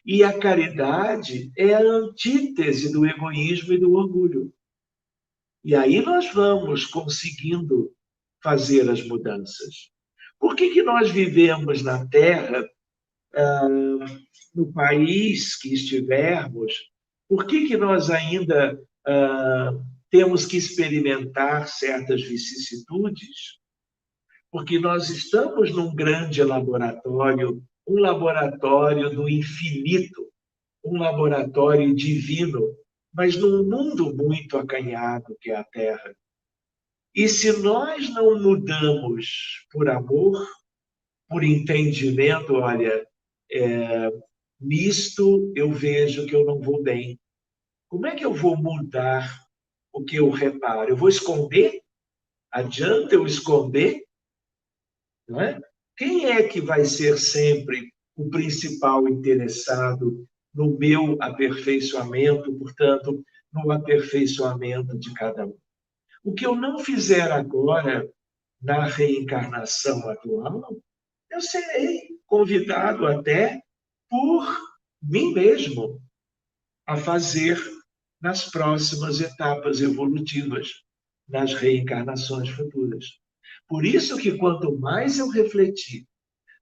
E a caridade é a antítese do egoísmo e do orgulho. E aí nós vamos conseguindo fazer as mudanças. Por que nós vivemos na Terra, no país que estivermos, por que nós ainda temos que experimentar certas vicissitudes? Porque nós estamos num grande laboratório, um laboratório do infinito, um laboratório divino, mas num mundo muito acanhado que é a Terra. E se nós não mudamos por amor, por entendimento, olha, nisto eu vejo que eu não vou bem. Como é que eu vou mudar o que eu reparo? Eu vou esconder? Adianta eu esconder? Não é? Quem é que vai ser sempre o principal interessado no meu aperfeiçoamento, portanto, no aperfeiçoamento de cada um? O que eu não fizer agora, na reencarnação atual, eu serei convidado até por mim mesmo a fazer nas próximas etapas evolutivas, nas reencarnações futuras. Por isso que quanto mais eu refletir,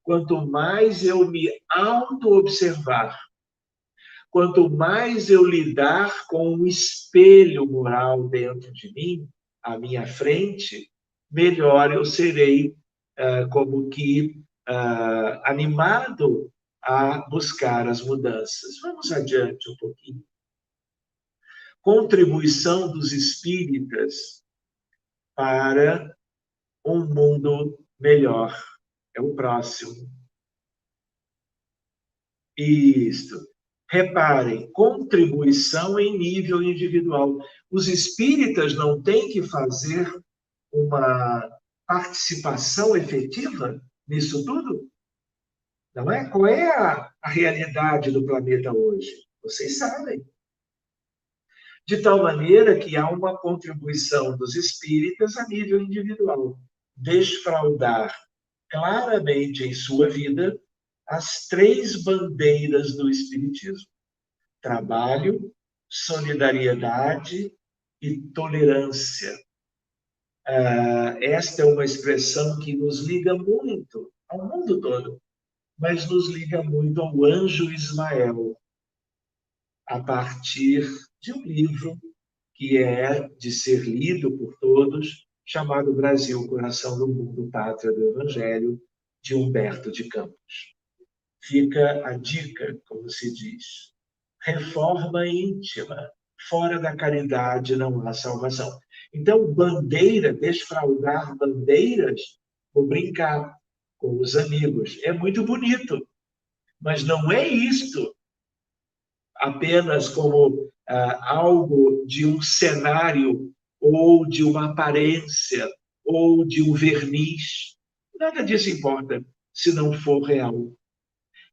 quanto mais eu me auto-observar, quanto mais eu lidar com um espelho moral dentro de mim, à minha frente, melhor eu serei como que animado a buscar as mudanças. Vamos adiante um pouquinho. Contribuição dos espíritas para um mundo melhor. É o próximo. Isto. Reparem, contribuição em nível individual. Os espíritas não têm que fazer uma participação efetiva nisso tudo? Não é? Qual é a realidade do planeta hoje? Vocês sabem. De tal maneira que há uma contribuição dos espíritas a nível individual. Desfraldar claramente em sua vida as 3 bandeiras do espiritismo: trabalho, solidariedade e tolerância. Esta é uma expressão que nos liga muito ao mundo todo, mas nos liga muito ao anjo Ismael, a partir de um livro que é de ser lido por todos, chamado Brasil, Coração do Mundo, Pátria do Evangelho, de Humberto de Campos. fica a dica, como se diz. Reforma íntima. Fora da caridade não há salvação. Então, bandeira, desfraldar bandeiras, vou brincar com os amigos. É muito bonito, mas não é isto apenas como algo de um cenário ou de uma aparência ou de um verniz. Nada disso importa se não for real.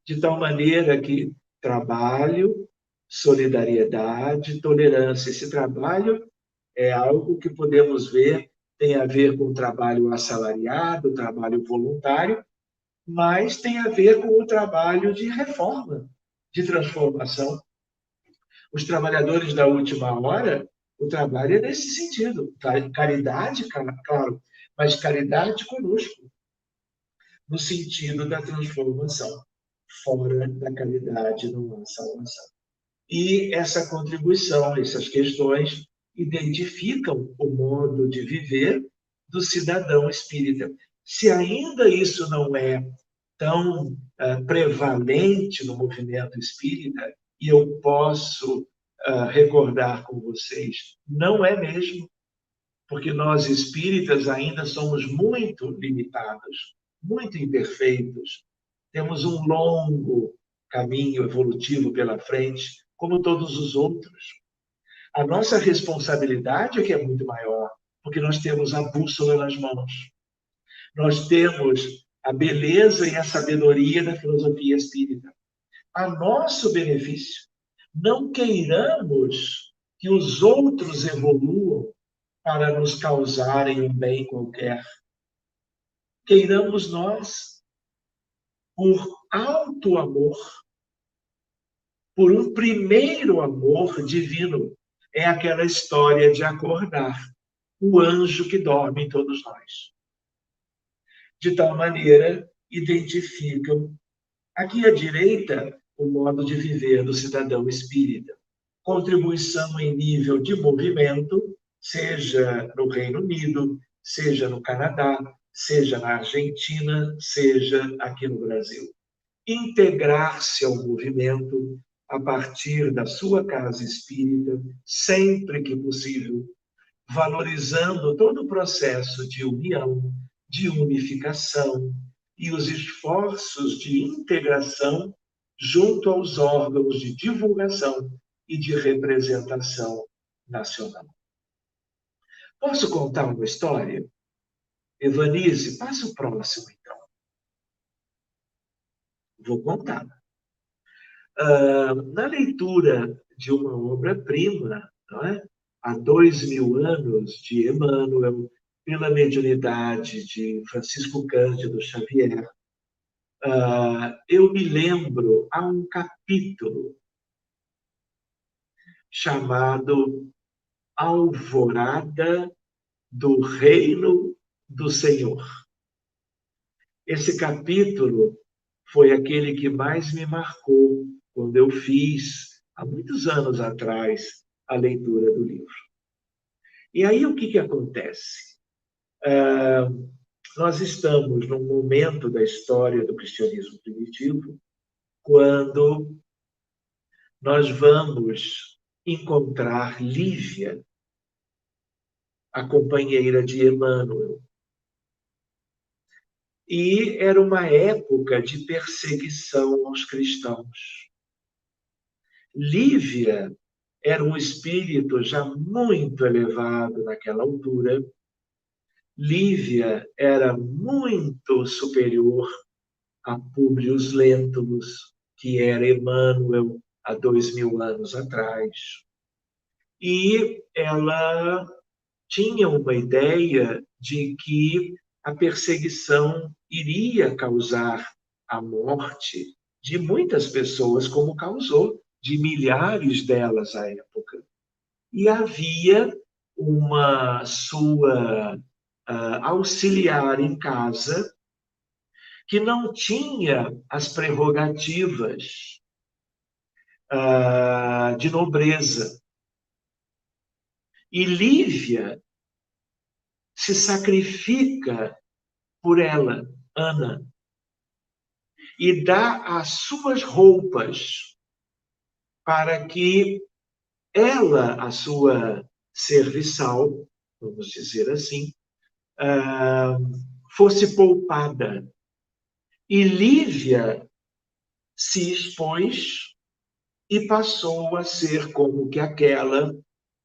De tal maneira que trabalho, solidariedade, tolerância. Esse trabalho é algo que podemos ver, tem a ver com o trabalho assalariado, trabalho voluntário, mas tem a ver com o trabalho de reforma, de transformação. Os trabalhadores da última hora, o trabalho é nesse sentido. Caridade, claro, mas caridade conosco, no sentido da transformação. Fora da caridade não há salvação. E essa contribuição, essas questões, identificam o modo de viver do cidadão espírita. Se ainda isso não é tão prevalente no movimento espírita, e eu posso recordar com vocês, não é mesmo, porque nós espíritas ainda somos muito limitados, muito imperfeitos, temos um longo caminho evolutivo pela frente, como todos os outros. A nossa responsabilidade é que é muito maior, porque nós temos a bússola nas mãos. Nós temos a beleza e a sabedoria da filosofia espírita. A nosso benefício. Não queiramos que os outros evoluam para nos causarem um bem qualquer. Queiramos nós, por alto amor, por um primeiro amor divino. É aquela história de acordar o anjo que dorme em todos nós. De tal maneira, identificam aqui à direita o modo de viver do cidadão espírita. Contribuição em nível de movimento, seja no Reino Unido, seja no Canadá, seja na Argentina, seja aqui no Brasil. Integrar-se ao movimento a partir da sua casa espírita, sempre que possível, valorizando todo o processo de união, de unificação e os esforços de integração junto aos órgãos de divulgação e de representação nacional. Posso contar uma história? Evanise, passa o próximo, então. Vou contar. Na leitura de uma obra-prima, não é? Há 2000 anos, de Emmanuel, pela mediunidade de Francisco Cândido Xavier, eu me lembro, há um capítulo chamado Alvorada do Reino do Senhor. Esse capítulo foi aquele que mais me marcou quando eu fiz, há muitos anos atrás, a leitura do livro. E aí o que acontece? Nós estamos num momento da história do cristianismo primitivo quando nós vamos encontrar Lívia, a companheira de Emmanuel. E era uma época de perseguição aos cristãos. Lívia era um espírito já muito elevado naquela altura. Lívia era muito superior a Públio Lentulus, que era Emmanuel há 2000 anos atrás. E ela tinha uma ideia de que a perseguição iria causar a morte de muitas pessoas, como causou de milhares delas à época. E havia uma sua auxiliar em casa que não tinha as prerrogativas de nobreza. E Lívia se sacrifica por ela, Ana. e dá as suas roupas para que ela, a sua serviçal, vamos dizer assim, fosse poupada. E Lívia se expôs e passou a ser como que aquela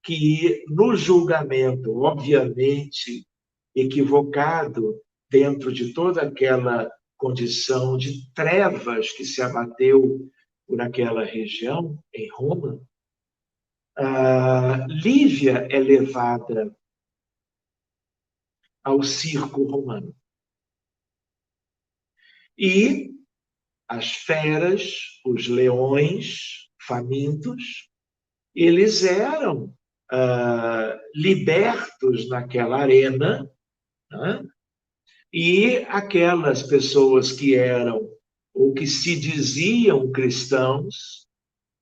que, no julgamento, obviamente equivocado, dentro de toda aquela condição de trevas que se abateu por aquela região, em Roma, Lívia é levada ao circo romano. E as feras, os leões famintos, eles eram libertos naquela arena, né? E aquelas pessoas que eram ou que se diziam cristãos,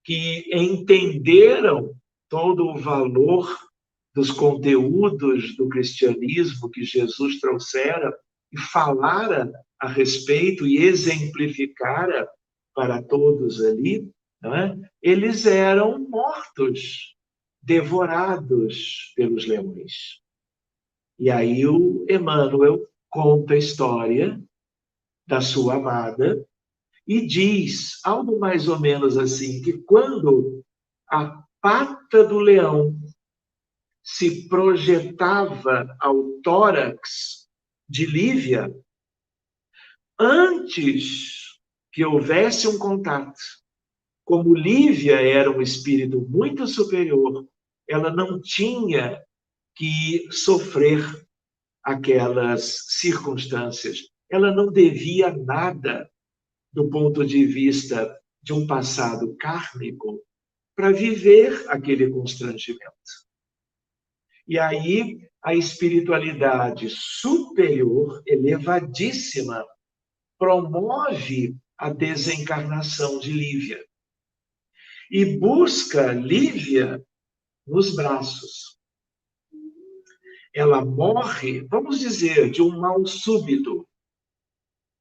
que entenderam todo o valor dos conteúdos do cristianismo que Jesus trouxera e falara a respeito e exemplificara para todos ali, né? Eles eram mortos, devorados pelos leões. E aí o Emmanuel conta a história da sua amada e diz algo mais ou menos assim, que quando a pata do leão se projetava ao tórax de Lívia, antes que houvesse um contato, como Lívia era um espírito muito superior, ela não tinha que sofrer aquelas circunstâncias. Ela não devia nada do ponto de vista de um passado kármico para viver aquele constrangimento. E aí a espiritualidade superior, elevadíssima, promove a desencarnação de Lívia. E busca Lívia nos braços. Ela morre, vamos dizer, de um mal súbito,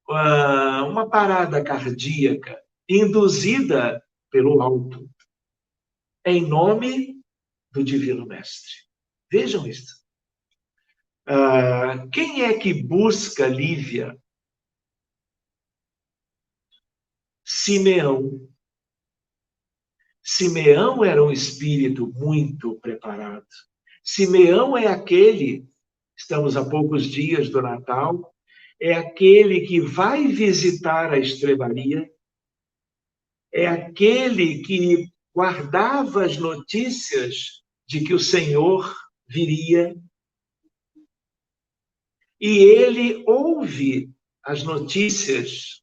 uma parada cardíaca induzida pelo alto, em nome do Divino Mestre. Vejam isso. Quem é que busca Lívia? Simeão. Simeão era um espírito muito preparado. Simeão é aquele, estamos a poucos dias do Natal, é aquele que vai visitar a estrebaria, é aquele que guardava as notícias de que o Senhor viria. E ele ouve as notícias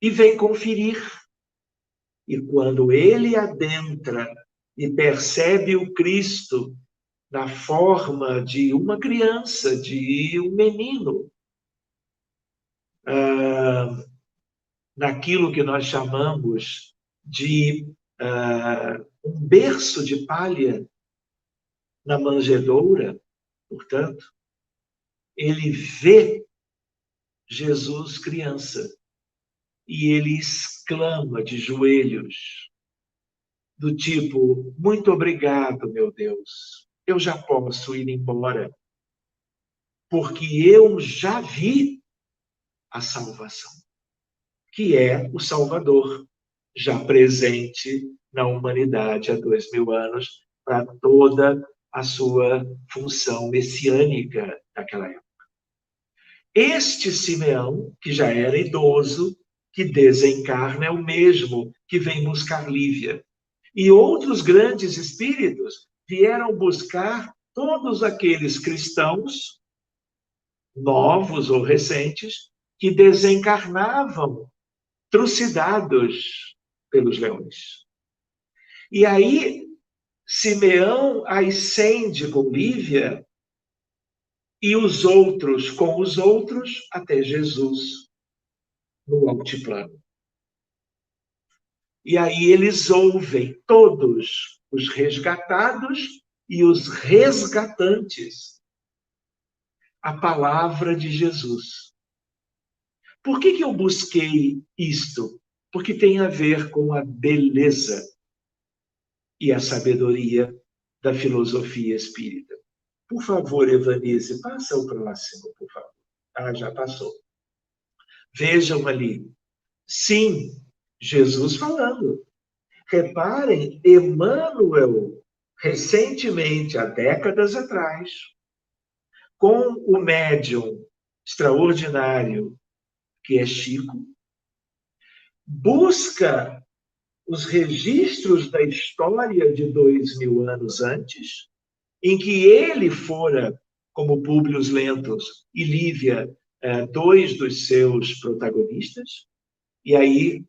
e vem conferir. E quando ele adentra e percebe o Cristo na forma de uma criança, de um menino, naquilo que nós chamamos de um berço de palha na manjedoura, portanto, ele vê Jesus criança e ele exclama de joelhos, do tipo, muito obrigado, meu Deus, eu já posso ir embora, porque eu já vi a salvação, que é o Salvador, já presente na humanidade há 2000 anos, para toda a sua função messiânica naquela época. Este Simeão, que já era idoso, que desencarna, é o mesmo que vem buscar Lívia. E outros grandes espíritos vieram buscar todos aqueles cristãos, novos ou recentes, que desencarnavam, trucidados pelos leões. E aí, Simeão ascende com Lívia e os outros com os outros até Jesus, no altiplano. E aí eles ouvem todos os resgatados e os resgatantes a palavra de Jesus. Por que eu busquei isto? Porque tem a ver com a beleza e a sabedoria da filosofia espírita. Por favor, Evanise, passa o próximo, por favor. Ah, já passou. Vejam ali. Sim, Jesus falando. Reparem, Emmanuel, recentemente, há décadas atrás, com o médium extraordinário que é Chico, busca os registros da história de 2000 anos antes, em que ele fora, como Públio Lentulus e Lívia, dois dos seus protagonistas, e aí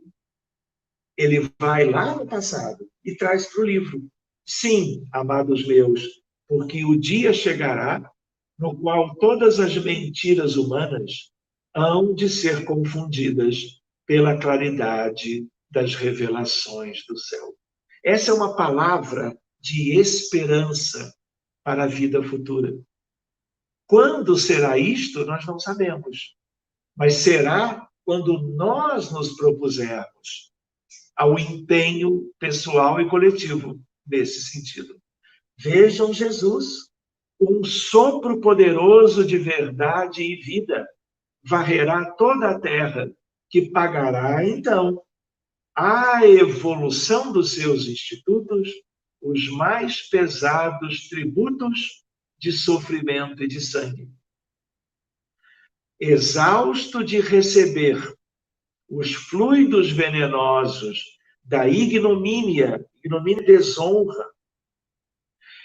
ele vai lá no passado e traz para o livro. Sim, amados meus, porque o dia chegará no qual todas as mentiras humanas hão de ser confundidas pela claridade das revelações do céu. Essa é uma palavra de esperança para a vida futura. Quando será isto, nós não sabemos. Mas será quando nós nos propusermos ao empenho pessoal e coletivo nesse sentido. Vejam Jesus, um sopro poderoso de verdade e vida, varrerá toda a terra, que pagará, então, a evolução dos seus institutos, os mais pesados tributos de sofrimento e de sangue. Exausto de receber os fluidos venenosos da ignomínia e desonra,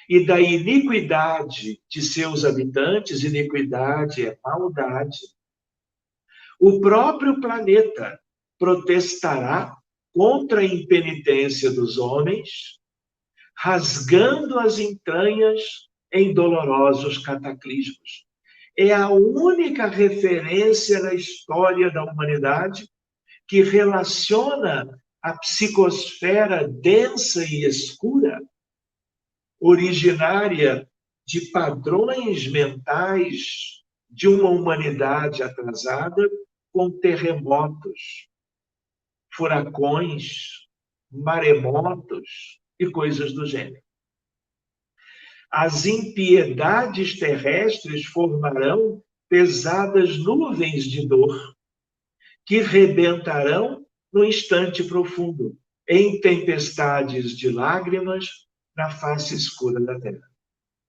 e da iniquidade de seus habitantes, iniquidade é maldade, o próprio planeta protestará contra a impenitência dos homens, rasgando as entranhas em dolorosos cataclismos. É a única referência na história da humanidade que relaciona a psicosfera densa e escura, originária de padrões mentais de uma humanidade atrasada, com terremotos, furacões, maremotos e coisas do gênero. As impiedades terrestres formarão pesadas nuvens de dor, que rebentarão no instante profundo, em tempestades de lágrimas na face escura da terra.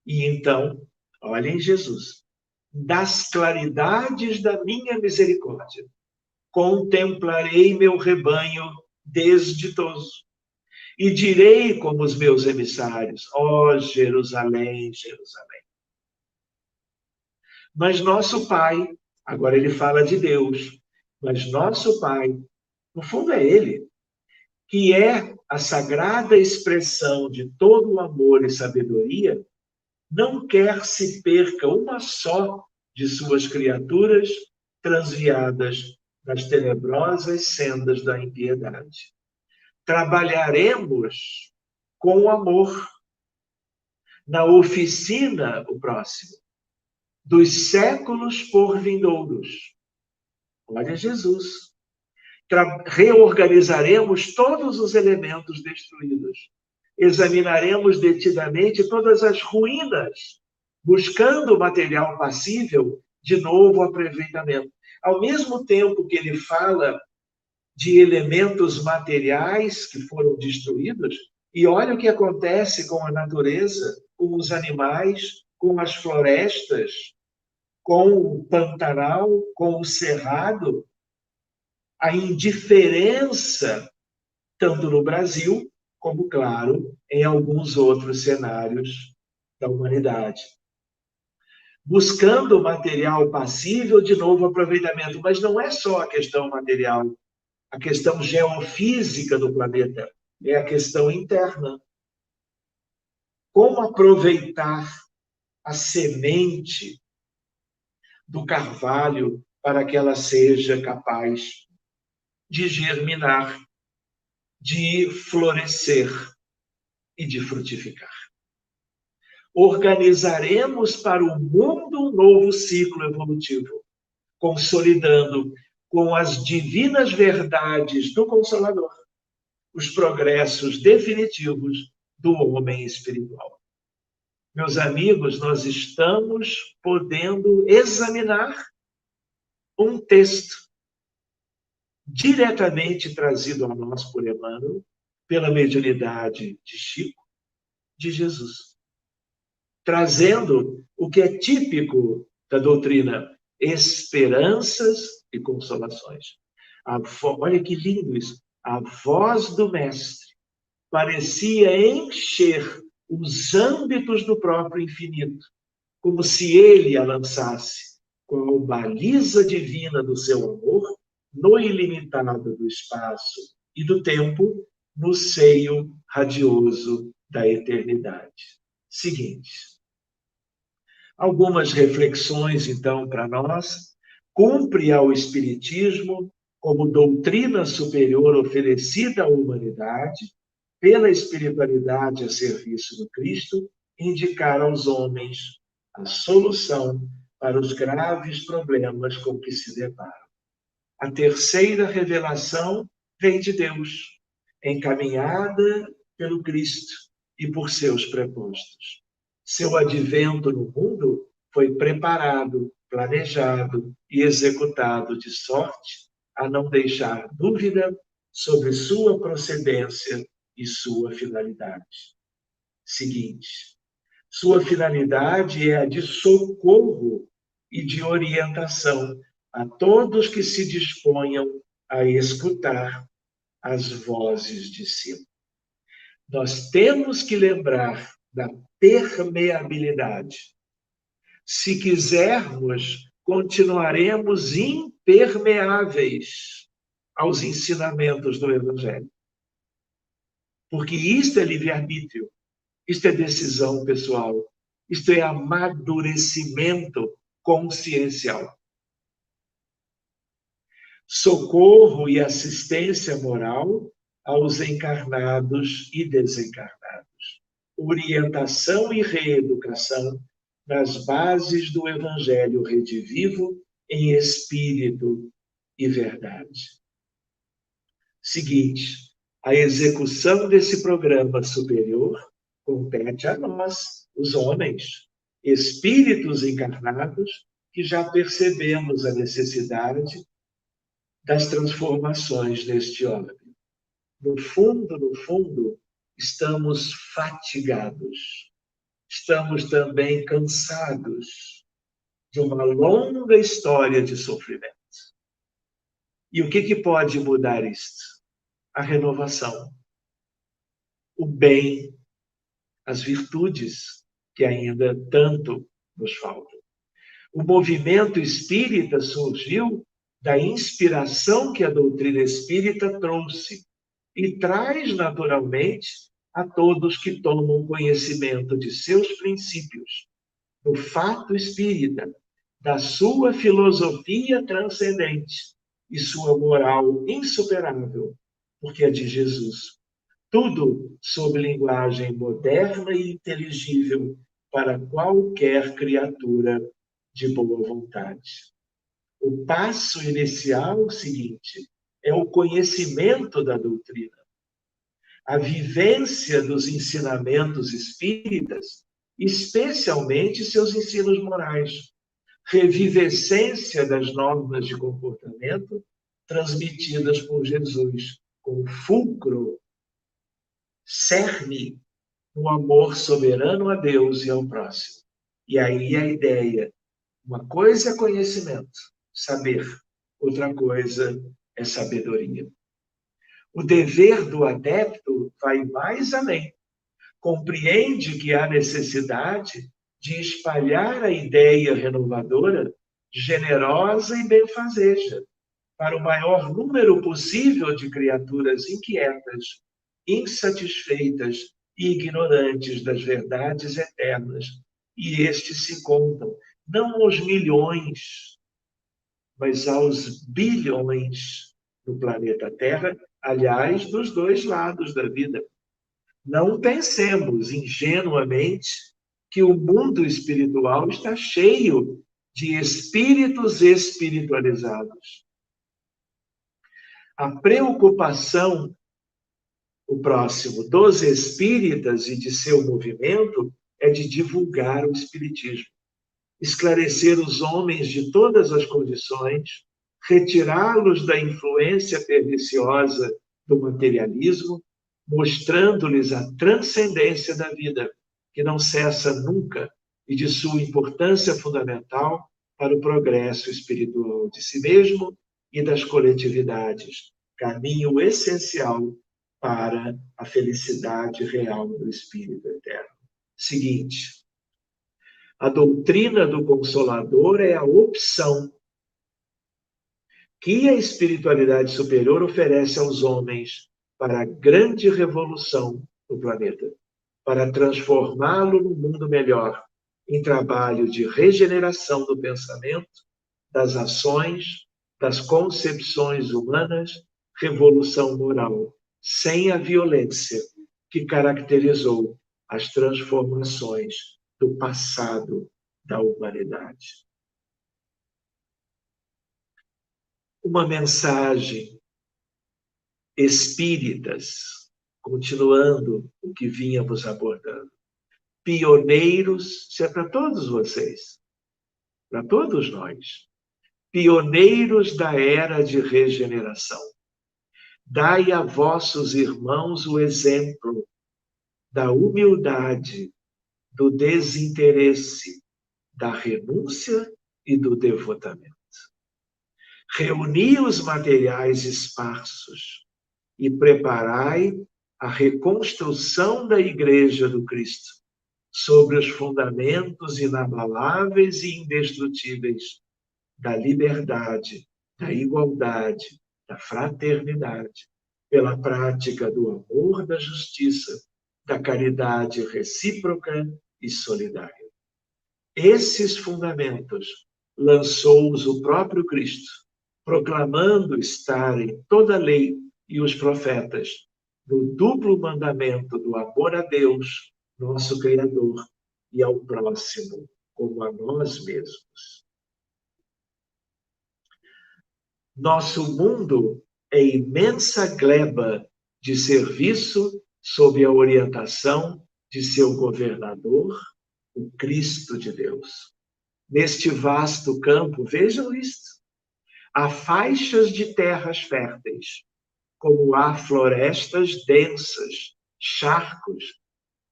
E então, olhem Jesus, das claridades da minha misericórdia, contemplarei meu rebanho desditoso, e direi como os meus emissários, ó Jerusalém, Jerusalém. Mas nosso Pai, agora ele fala de Deus, mas nosso Pai, no fundo é ele, que é a sagrada expressão de todo o amor e sabedoria, não quer se perca uma só de suas criaturas transviadas nas tenebrosas sendas da impiedade. Trabalharemos com amor na oficina, o próximo, dos séculos por vindouros. Olha Jesus. Reorganizaremos todos os elementos destruídos. Examinaremos detidamente todas as ruínas, buscando material passível de novo aproveitamento. Ao mesmo tempo que ele fala de elementos materiais que foram destruídos, e olha o que acontece com a natureza, com os animais, com as florestas, com o Pantanal, com o Cerrado, a indiferença, tanto no Brasil, como, claro, em alguns outros cenários da humanidade. Buscando material passível de novo aproveitamento, mas não é só a questão material, a questão geofísica do planeta, é a questão interna. Como aproveitar a semente do carvalho para que ela seja capaz de germinar, de florescer e de frutificar. Organizaremos para o mundo um novo ciclo evolutivo, consolidando com as divinas verdades do Consolador, os progressos definitivos do homem espiritual. Meus amigos, nós estamos podendo examinar um texto diretamente trazido a nós por Emmanuel, pela mediunidade de Chico, de Jesus, trazendo o que é típico da doutrina, esperanças e consolações. Olha que lindo isso. A voz do Mestre parecia encher os âmbitos do próprio infinito, como se ele a lançasse com a baliza divina do seu amor no ilimitado do espaço e do tempo, no seio radioso da eternidade. Seguinte. Algumas reflexões, então, para nós. Cumpre ao Espiritismo, como doutrina superior oferecida à humanidade, pela espiritualidade a serviço do Cristo, indicar aos homens a solução para os graves problemas com que se deparam. A terceira revelação vem de Deus, encaminhada pelo Cristo e por seus prepostos. Seu advento no mundo foi preparado, planejado e executado de sorte a não deixar dúvida sobre sua procedência e sua finalidade. Seguinte, sua finalidade é a de socorro e de orientação a todos que se disponham a escutar as vozes de cima. Nós temos que lembrar da permeabilidade. Se quisermos, continuaremos impermeáveis aos ensinamentos do Evangelho. Porque isto é livre-arbítrio, isto é decisão pessoal, isto é amadurecimento consciencial. Socorro e assistência moral aos encarnados e desencarnados. Orientação e reeducação nas bases do Evangelho redivivo em espírito e verdade. Seguinte, a execução desse programa superior compete a nós, os homens, espíritos encarnados, que já percebemos a necessidade das transformações neste órgão. No fundo, estamos fatigados. Estamos também cansados de uma longa história de sofrimento. E o que pode mudar isto? A renovação, o bem, as virtudes que ainda tanto nos faltam. O movimento espírita surgiu da inspiração que a doutrina espírita trouxe e traz naturalmente a todos que tomam conhecimento de seus princípios, do fato espírita, da sua filosofia transcendente e sua moral insuperável, porque é de Jesus. Tudo sob linguagem moderna e inteligível para qualquer criatura de boa vontade. O passo inicial, seguinte, é o conhecimento da doutrina. A vivência dos ensinamentos espíritas, especialmente seus ensinos morais. Revivescência das normas de comportamento transmitidas por Jesus, com fulcro, cerne no amor soberano a Deus e ao próximo. E aí a ideia, uma coisa é conhecimento, saber, outra coisa é sabedoria. O dever do adepto vai mais além. Compreende que há necessidade de espalhar a ideia renovadora, generosa e benfazeja, para o maior número possível de criaturas inquietas, insatisfeitas e ignorantes das verdades eternas. E estes se contam, não aos milhões, mas aos bilhões do planeta Terra, aliás, dos dois lados da vida. Não pensemos ingenuamente que o mundo espiritual está cheio de espíritos espiritualizados. A preocupação, o próximo, dos espíritas e de seu movimento é de divulgar o espiritismo, esclarecer os homens de todas as condições, retirá-los da influência perniciosa do materialismo, mostrando-lhes a transcendência da vida, que não cessa nunca, e de sua importância fundamental para o progresso espiritual de si mesmo e das coletividades, caminho essencial para a felicidade real do Espírito Eterno. Seguinte, a doutrina do Consolador é a opção que a espiritualidade superior oferece aos homens para a grande revolução do planeta, para transformá-lo num mundo melhor, em trabalho de regeneração do pensamento, das ações, das concepções humanas, revolução moral, sem a violência que caracterizou as transformações do passado da humanidade. Uma mensagem espíritas, continuando o que vínhamos abordando. Pioneiros, isso é para todos vocês, para todos nós. Pioneiros da era de regeneração. Dai a vossos irmãos o exemplo da humildade, do desinteresse, da renúncia e do devotamento. Reuni os materiais esparsos e preparai a reconstrução da Igreja do Cristo sobre os fundamentos inabaláveis e indestrutíveis da liberdade, da igualdade, da fraternidade, pela prática do amor, da justiça, da caridade recíproca e solidária. Esses fundamentos lançou-os o próprio Cristo, proclamando estar em toda a lei e os profetas, no duplo mandamento do amor a Deus, nosso Criador, e ao próximo, como a nós mesmos. Nosso mundo é imensa gleba de serviço sob a orientação de seu governador, o Cristo de Deus. Neste vasto campo, vejam isto, há faixas de terras férteis, como há florestas densas, charcos,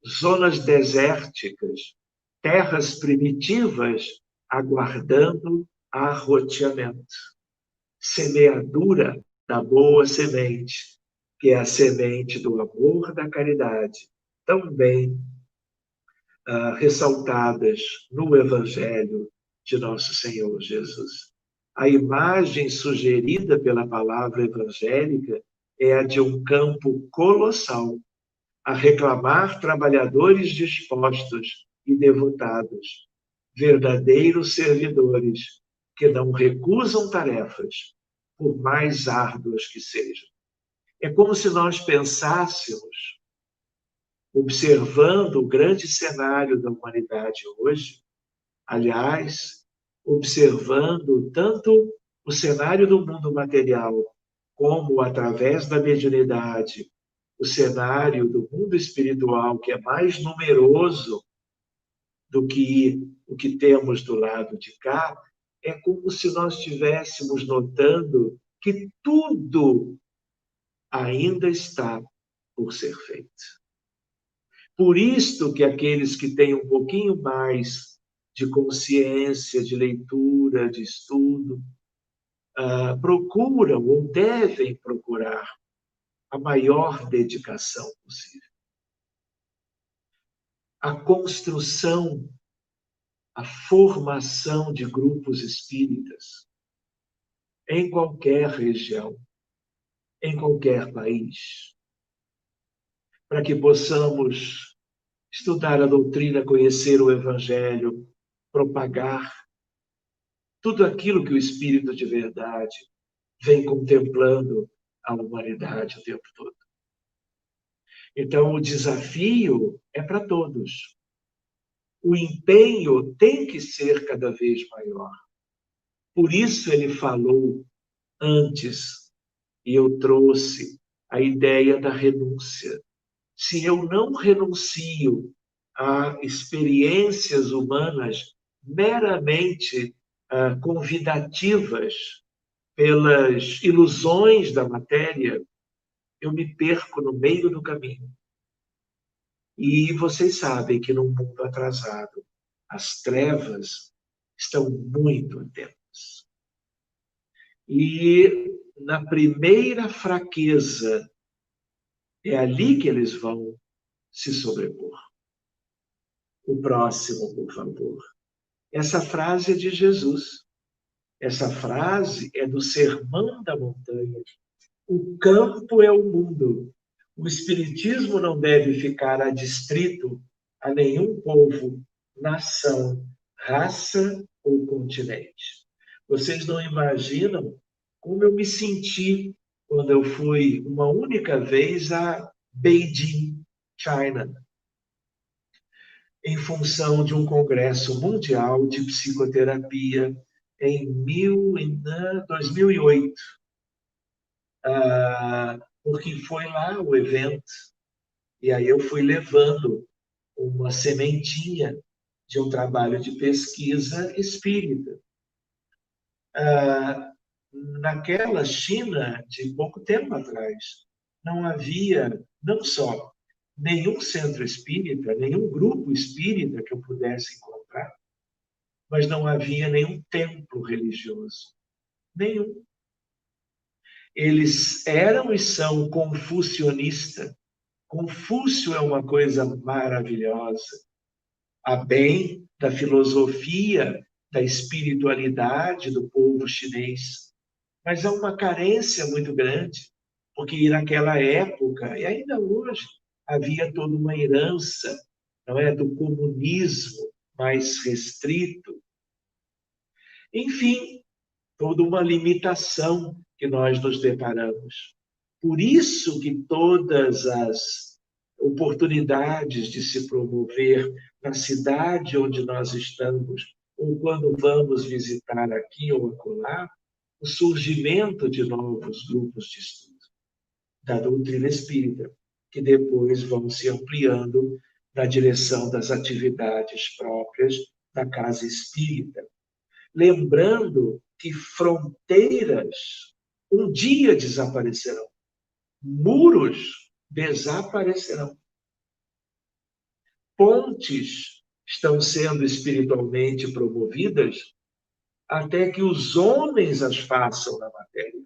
zonas desérticas, terras primitivas aguardando arroteamento. Semeadura da boa semente, que é a semente do amor, da caridade, tão bem ressaltadas no Evangelho de nosso Senhor Jesus. A imagem sugerida pela palavra evangélica é a de um campo colossal, a reclamar trabalhadores dispostos e devotados, verdadeiros servidores, que não recusam tarefas, por mais árduas que sejam. É como se nós pensássemos, observando o grande cenário da humanidade hoje, aliás, observando tanto o cenário do mundo material, como, através da mediunidade, o cenário do mundo espiritual, que é mais numeroso do que o que temos do lado de cá, é como se nós estivéssemos notando que tudo ainda está por ser feito. Por isto que aqueles que têm um pouquinho mais de consciência, de leitura, de estudo, procuram ou devem procurar a maior dedicação possível. A construção, a formação de grupos espíritas em qualquer região, em qualquer país, para que possamos estudar a doutrina, conhecer o Evangelho, propagar tudo aquilo que o Espírito de verdade vem contemplando a humanidade o tempo todo. Então, o desafio é para todos. O empenho tem que ser cada vez maior. Por isso ele falou antes e eu trouxe a ideia da renúncia. Se eu não renuncio a experiências humanas meramente convidativas pelas ilusões da matéria, eu me perco no meio do caminho. E vocês sabem que num mundo atrasado, as trevas estão muito atentas. E na primeira fraqueza, é ali que eles vão se sobrepor. O próximo, por favor. Essa frase é de Jesus. Essa frase é do Sermão da Montanha. O campo é o mundo. O Espiritismo não deve ficar adstrito a nenhum povo, nação, raça ou continente. Vocês não imaginam como eu me senti quando eu fui uma única vez a Beijing, China, em função de um congresso mundial de psicoterapia em 2008. Porque foi lá o evento, e aí eu fui levando uma sementinha de um trabalho de pesquisa espírita. Naquela China, de pouco tempo atrás, não havia, não só nenhum centro espírita, nenhum grupo espírita que eu pudesse encontrar, mas não havia nenhum templo religioso. Nenhum. Eles eram e são confucionistas. Confúcio é uma coisa maravilhosa. A bem da filosofia, da espiritualidade do povo chinês. Mas há uma carência muito grande, porque naquela época, e ainda hoje, havia toda uma herança, não é, do comunismo mais restrito. Enfim, toda uma limitação que nós nos deparamos. Por isso que todas as oportunidades de se promover na cidade onde nós estamos, ou quando vamos visitar aqui ou acolá, o surgimento de novos grupos de estudo da doutrina espírita, que depois vão se ampliando na direção das atividades próprias da casa espírita. Lembrando que fronteiras um dia desaparecerão, muros desaparecerão, pontes estão sendo espiritualmente promovidas até que os homens as façam na matéria,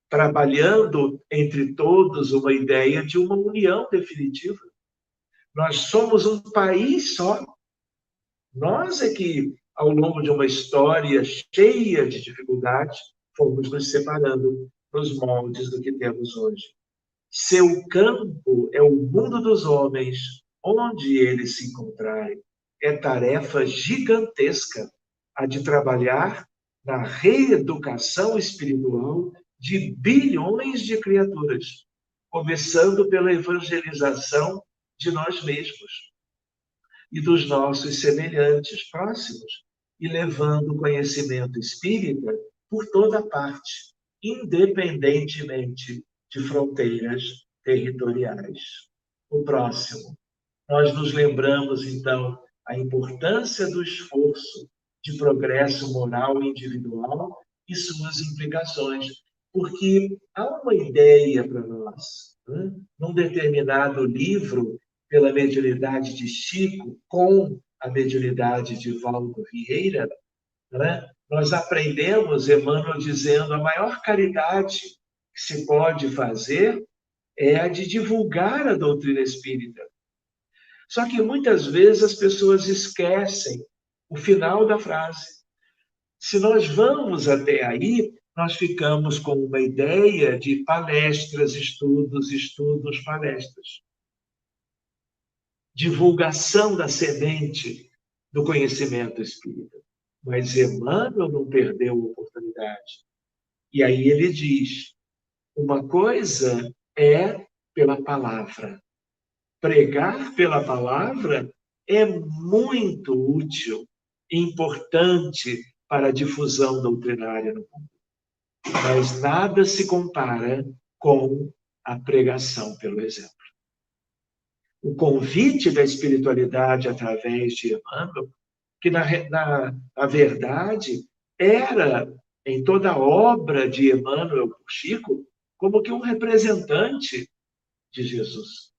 trabalhando entre todos uma ideia de uma união definitiva. Nós somos um país só. Nós é que, ao longo de uma história cheia de dificuldades, fomos nos separando nos moldes do que temos hoje. Seu campo é o mundo dos homens, onde eles se encontrarem. É tarefa gigantesca a de trabalhar na reeducação espiritual de bilhões de criaturas, começando pela evangelização de nós mesmos e dos nossos semelhantes próximos, e levando o conhecimento espírita por toda parte, independentemente de fronteiras territoriais. O próximo. Nós nos lembramos, então, a importância do esforço de progresso moral individual e suas implicações, porque há uma ideia para nós, né? Num determinado livro, pela mediunidade de Chico, com a mediunidade de Valdo Vieira, né? Nós aprendemos, Emmanuel dizendo, a maior caridade que se pode fazer é a de divulgar a doutrina espírita. Só que muitas vezes as pessoas esquecem o final da frase. Se nós vamos até aí, nós ficamos com uma ideia de palestras, estudos, estudos, palestras. Divulgação da semente do conhecimento espírita. Mas Emmanuel não perdeu a oportunidade. E aí ele diz, uma coisa é pela palavra. Pregar pela palavra é muito útil, importante para a difusão doutrinária no mundo. mas nada se compara com a pregação pelo exemplo. O convite da espiritualidade através de Emmanuel, que na verdade era, em toda a obra de Emmanuel por Chico, como que um representante de Jesus.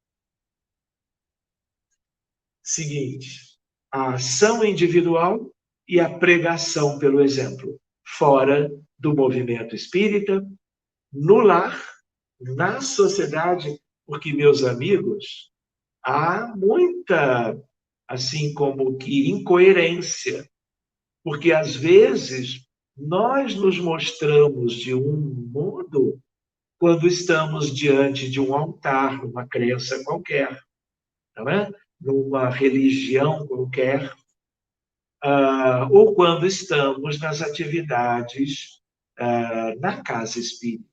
Seguinte, a ação individual e a pregação pelo exemplo, fora do movimento espírita, no lar, na sociedade, porque, meus amigos, há muita, assim como que, incoerência, porque às vezes nós nos mostramos de um modo quando estamos diante de um altar, numa crença qualquer, não é? Numa religião qualquer, ou quando estamos nas atividades na casa espírita.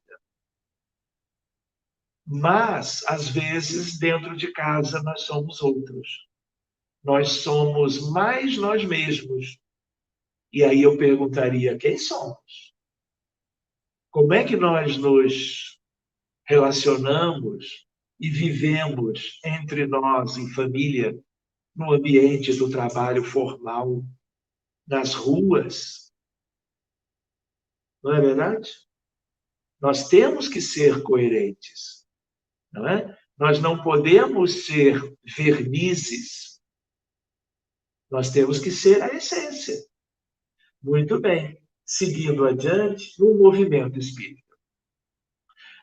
Mas, às vezes, dentro de casa, nós somos outros. Nós somos mais nós mesmos. E aí eu perguntaria, quem somos? Como é que nós nos relacionamos e vivemos entre nós, em família, no ambiente do trabalho formal, nas ruas? Não é verdade? Nós temos que ser coerentes, não é? Nós não podemos ser vernizes. Nós temos que ser a essência. Muito bem. Seguindo adiante, no movimento espírita.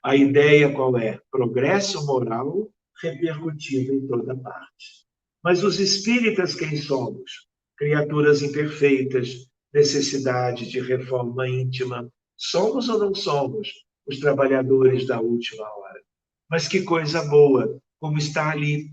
A ideia qual é? Progresso moral repercutido em toda parte. Mas os espíritas quem somos? Criaturas imperfeitas, necessidade de reforma íntima. Somos ou não somos os trabalhadores da última hora? Mas que coisa boa, como está ali,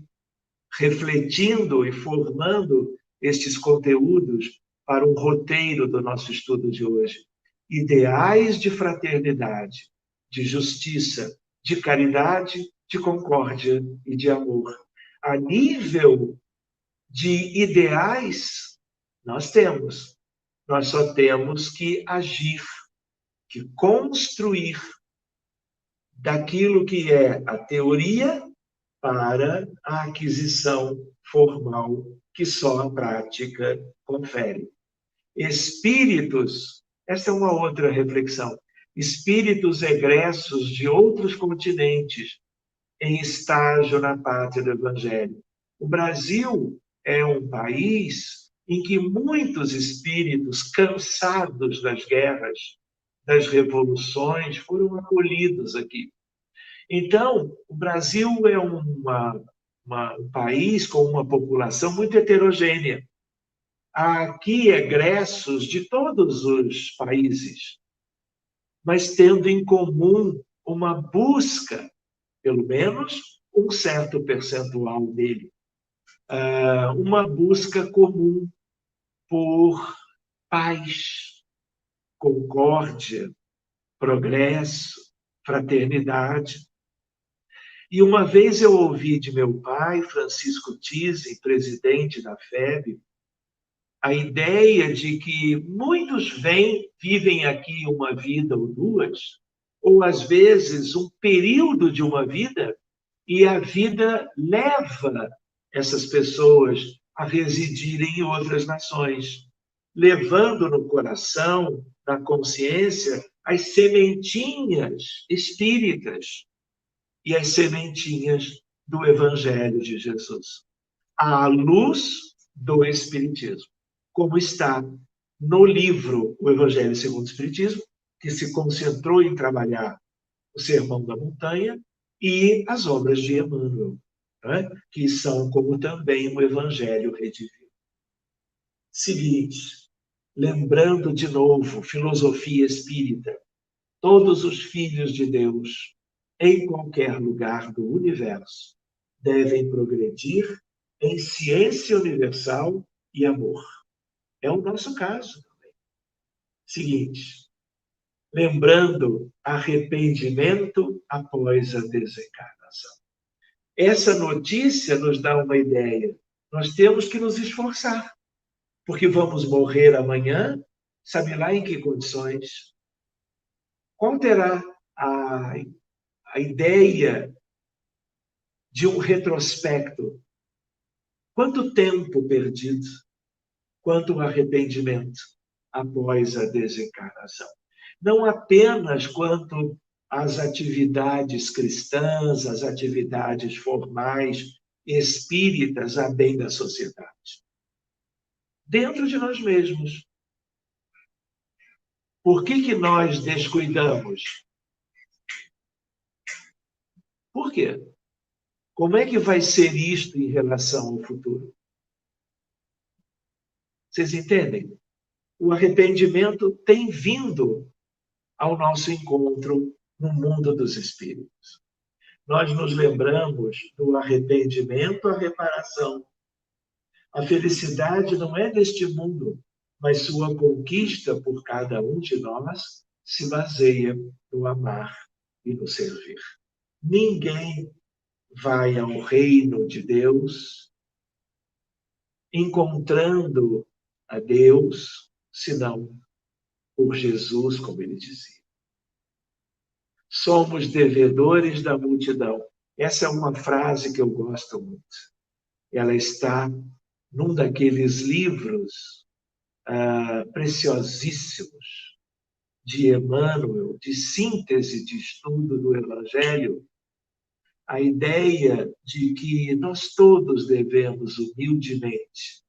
refletindo e formando estes conteúdos para um roteiro do nosso estudo de hoje. Ideais de fraternidade, de justiça, de caridade, de concórdia e de amor. A nível de ideais, nós temos. Nós só temos que agir, que construir daquilo que é a teoria para a aquisição formal que só a prática confere. Espíritos, essa é uma outra reflexão, espíritos egressos de outros continentes em estágio na pátria do Evangelho. O Brasil é um país em que muitos espíritos cansados das guerras, das revoluções, foram acolhidos aqui. Então, o Brasil é um país com uma população muito heterogênea. Há aqui egressos de todos os países, mas tendo em comum uma busca, pelo menos um certo percentual dele, uma busca comum por paz, concórdia, progresso, fraternidade. E uma vez eu ouvi de meu pai, Francisco Thyssen, presidente da FEB, a ideia de que muitos vivem aqui uma vida ou duas, ou às vezes um período de uma vida, e a vida leva essas pessoas a residirem em outras nações, levando no coração, na consciência, as sementinhas espíritas e as sementinhas do Evangelho de Jesus, à luz do Espiritismo, como está no livro O Evangelho segundo o Espiritismo, que se concentrou em trabalhar o Sermão da Montanha e as obras de Emmanuel, né? Que são como também o Evangelho redivivo. Seguinte, lembrando de novo, filosofia espírita, todos os filhos de Deus, em qualquer lugar do universo, devem progredir em ciência universal e amor. É o nosso caso também. Seguinte, lembrando arrependimento após a desencarnação. Essa notícia nos dá uma ideia. Nós temos que nos esforçar, porque vamos morrer amanhã, sabe lá em que condições? Qual terá a ideia de um retrospecto? Quanto tempo perdido? Quanto arrependimento após a desencarnação? Não apenas quanto às atividades cristãs, às atividades formais, espíritas, a bem da sociedade. Dentro de nós mesmos. Por que nós descuidamos? Por quê? Como é que vai ser isto em relação ao futuro? Vocês entendem? O arrependimento tem vindo ao nosso encontro no mundo dos espíritos. Nós nos lembramos do arrependimento à reparação. A felicidade não é deste mundo, mas sua conquista por cada um de nós se baseia no amar e no servir. Ninguém vai ao reino de Deus encontrando a Deus, senão por Jesus, como ele dizia. Somos devedores da multidão. Essa é uma frase que eu gosto muito. Ela está num daqueles livros preciosíssimos de Emmanuel, de síntese de estudo do Evangelho, a ideia de que nós todos devemos humildemente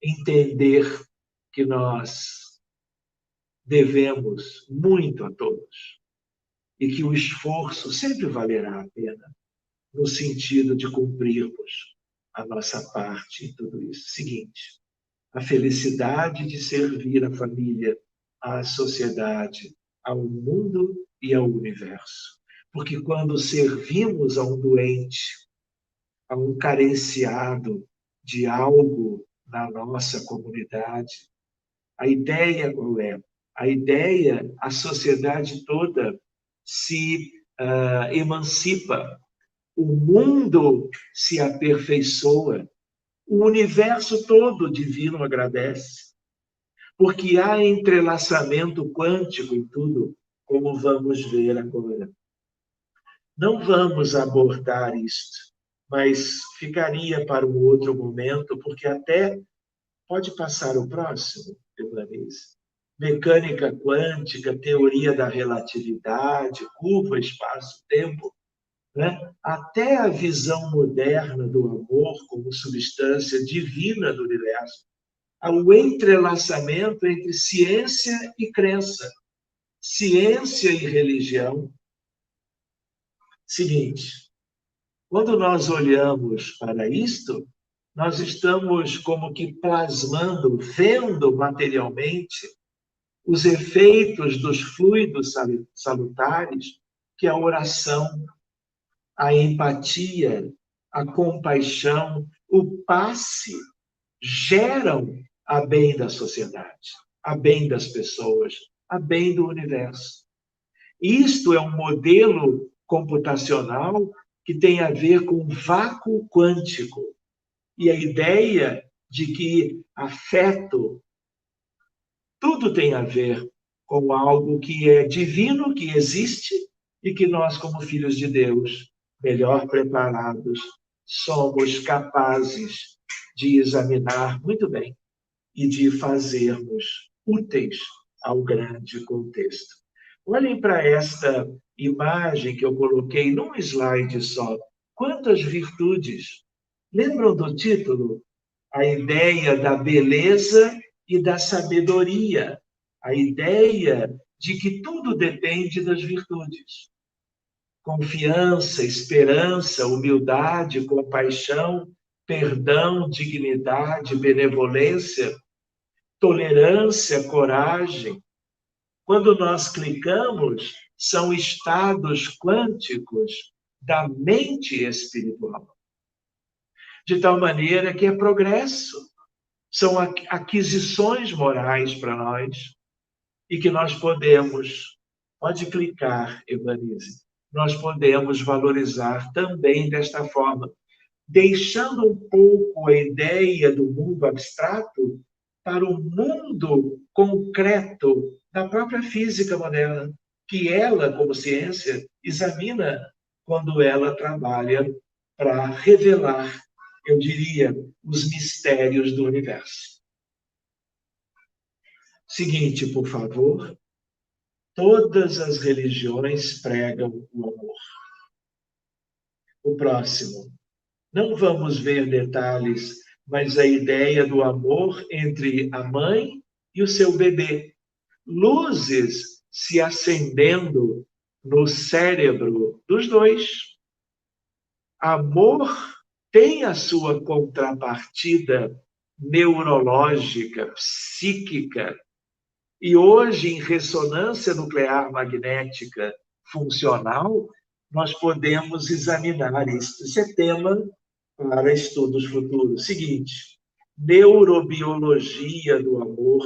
entender que nós devemos muito a todos e que o esforço sempre valerá a pena no sentido de cumprirmos a nossa parte em tudo isso. Seguinte, a felicidade de servir a família, à sociedade, ao mundo e ao universo. Porque quando servimos a um doente, a um carenciado de algo na nossa comunidade, a ideia qual é? A ideia, a sociedade toda se emancipa, o mundo se aperfeiçoa, o universo todo divino agradece, porque há entrelaçamento quântico em tudo, como vamos ver agora. Não vamos abordar isto, mas ficaria para um outro momento, porque até pode passar o próximo, Evanise. Mecânica quântica, teoria da relatividade, curva, espaço, tempo, né? Até a visão moderna do amor como substância divina do universo, ao entrelaçamento entre ciência e crença, ciência e religião. Seguinte, quando nós olhamos para isto, nós estamos como que plasmando, vendo materialmente os efeitos dos fluidos salutares que a oração, a empatia, a compaixão, o passe geram a bem da sociedade, a bem das pessoas, a bem do universo. Isto é um modelo computacional que tem a ver com vácuo quântico e a ideia de que afeto, tudo tem a ver com algo que é divino, que existe e que nós, como filhos de Deus, melhor preparados, somos capazes de examinar muito bem e de fazermos úteis ao grande contexto. Olhem para esta imagem que eu coloquei num slide só. Quantas virtudes! Lembram do título? A ideia da beleza e da sabedoria. A ideia de que tudo depende das virtudes. Confiança, esperança, humildade, compaixão, perdão, dignidade, benevolência, tolerância, coragem. Quando nós clicamos, são estados quânticos da mente espiritual. De tal maneira que é progresso. São aquisições morais para nós e que nós podemos, pode clicar, Evanise, nós podemos valorizar também desta forma, deixando um pouco a ideia do mundo abstrato para o mundo concreto da própria física moderna. que ela, como ciência, examina quando ela trabalha para revelar, eu diria, os mistérios do universo. Seguinte, por favor. Todas as religiões pregam o amor. O próximo. Não vamos ver detalhes, mas a ideia do amor entre a mãe e o seu bebê. Luzes se acendendo no cérebro dos dois. Amor tem a sua contrapartida neurológica, psíquica, e hoje, em ressonância nuclear magnética funcional, nós podemos examinar isso. Isso é tema para estudos futuros. Seguinte, neurobiologia do amor.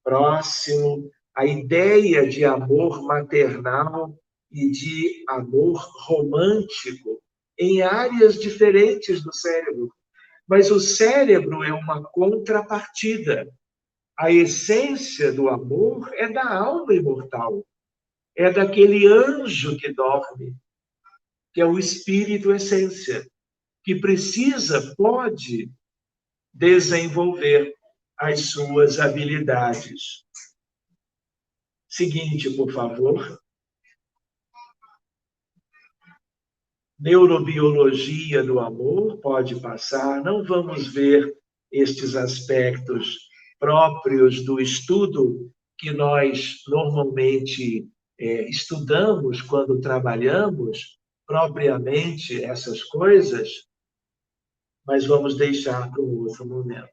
Próximo, a ideia de amor maternal e de amor romântico em áreas diferentes do cérebro. Mas o cérebro é uma contrapartida. A essência do amor é da alma imortal, é daquele anjo que dorme, que é o espírito essência, que pode desenvolver as suas habilidades. Seguinte, por favor. Neurobiologia do amor, pode passar, não vamos ver estes aspectos próprios do estudo que nós normalmente estudamos quando trabalhamos propriamente essas coisas, mas vamos deixar para um outro momento.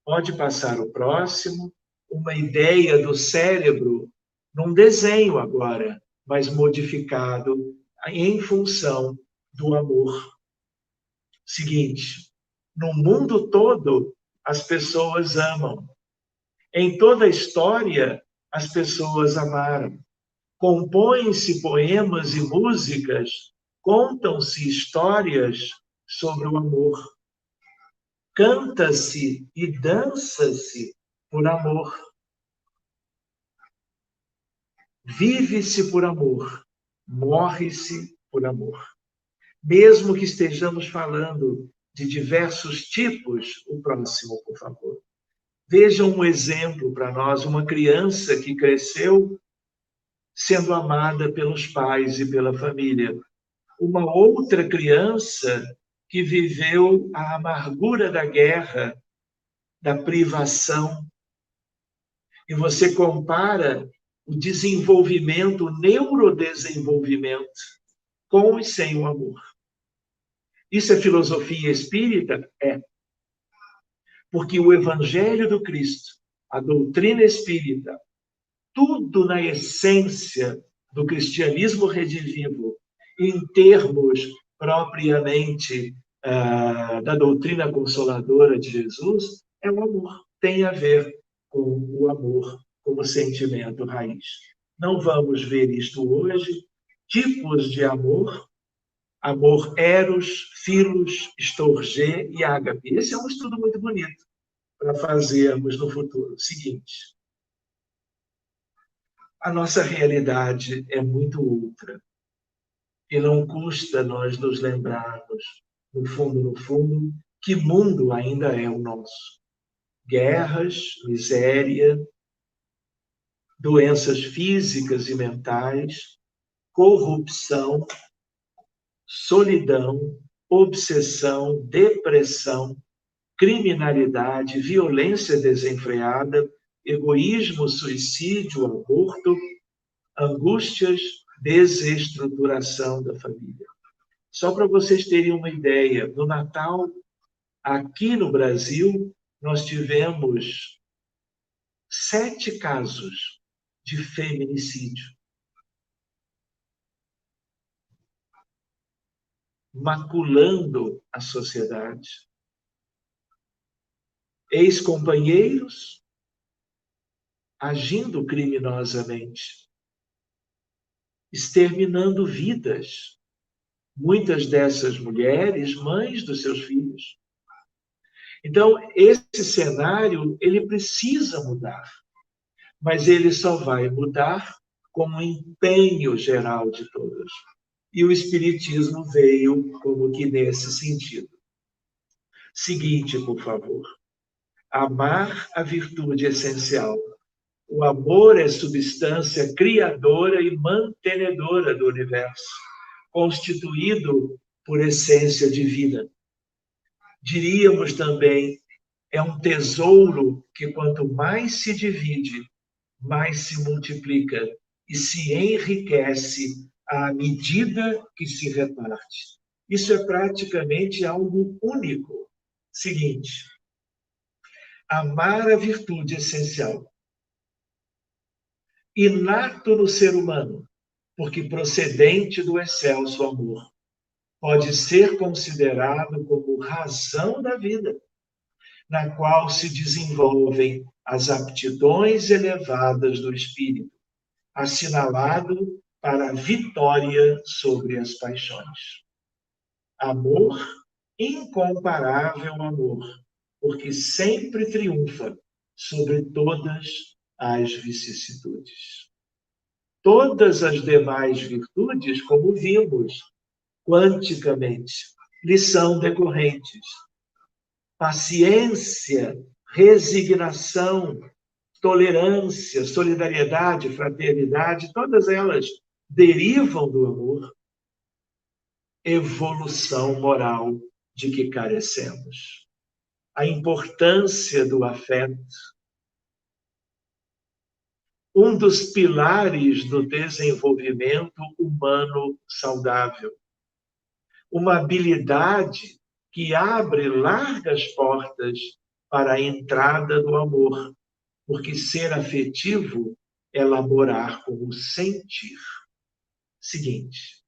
Pode passar o próximo, uma ideia do cérebro num desenho agora, mas modificado em função do amor. Seguinte, no mundo todo, as pessoas amam. Em toda a história, as pessoas amaram. Compõem-se poemas e músicas, contam-se histórias sobre o amor. Canta-se e dança-se por amor. Vive-se por amor. Morre-se por amor. Mesmo que estejamos falando de diversos tipos, o próximo, por favor. Veja um exemplo para nós, uma criança que cresceu sendo amada pelos pais e pela família. Uma outra criança que viveu a amargura da guerra, da privação. E você compara o desenvolvimento, o neurodesenvolvimento, com e sem o amor. Isso é filosofia espírita? É. Porque o Evangelho do Cristo, a doutrina espírita, tudo na essência do cristianismo redivivo, em termos propriamente da doutrina consoladora de Jesus, é o amor. Tem a ver com o amor como sentimento raiz. Não vamos ver isto hoje. Tipos de amor: amor eros, filos, storgê e ágape. Esse é um estudo muito bonito para fazermos no futuro. Seguinte, a nossa realidade é muito outra. E não custa nós nos lembrarmos, no fundo, que mundo ainda é o nosso. Guerras, miséria, doenças físicas e mentais, corrupção, solidão, obsessão, depressão, criminalidade, violência desenfreada, egoísmo, suicídio, aborto, angústias, desestruturação da família. Só para vocês terem uma ideia, no Natal, aqui no Brasil, nós tivemos 7 casos de feminicídio. Maculando a sociedade. Ex-companheiros agindo criminosamente, exterminando vidas. Muitas dessas mulheres, mães dos seus filhos. Então, esse cenário, ele precisa mudar. Mas ele só vai mudar com o empenho geral de todos. E o Espiritismo veio como que nesse sentido. Seguinte, por favor. Amar a virtude essencial. O amor é substância criadora e mantenedora do universo, constituído por essência divina. Diríamos também, é um tesouro que quanto mais se divide, mais se multiplica e se enriquece à medida que se reparte. Isso é praticamente algo único. Seguinte, amar a virtude essencial, inato no ser humano, porque procedente do excelso amor, pode ser considerado como razão da vida, na qual se desenvolvem as aptidões elevadas do espírito, assinalado para a vitória sobre as paixões. Amor, incomparável amor, porque sempre triunfa sobre todas as vicissitudes. Todas as demais virtudes, como vimos quanticamente, lhe são decorrentes. Paciência, resignação, tolerância, solidariedade, fraternidade, todas elas derivam do amor. Evolução moral de que carecemos. A importância do afeto. Um dos pilares do desenvolvimento humano saudável. Uma habilidade que abre largas portas para a entrada do amor, porque ser afetivo é elaborar com o sentir. Seguinte,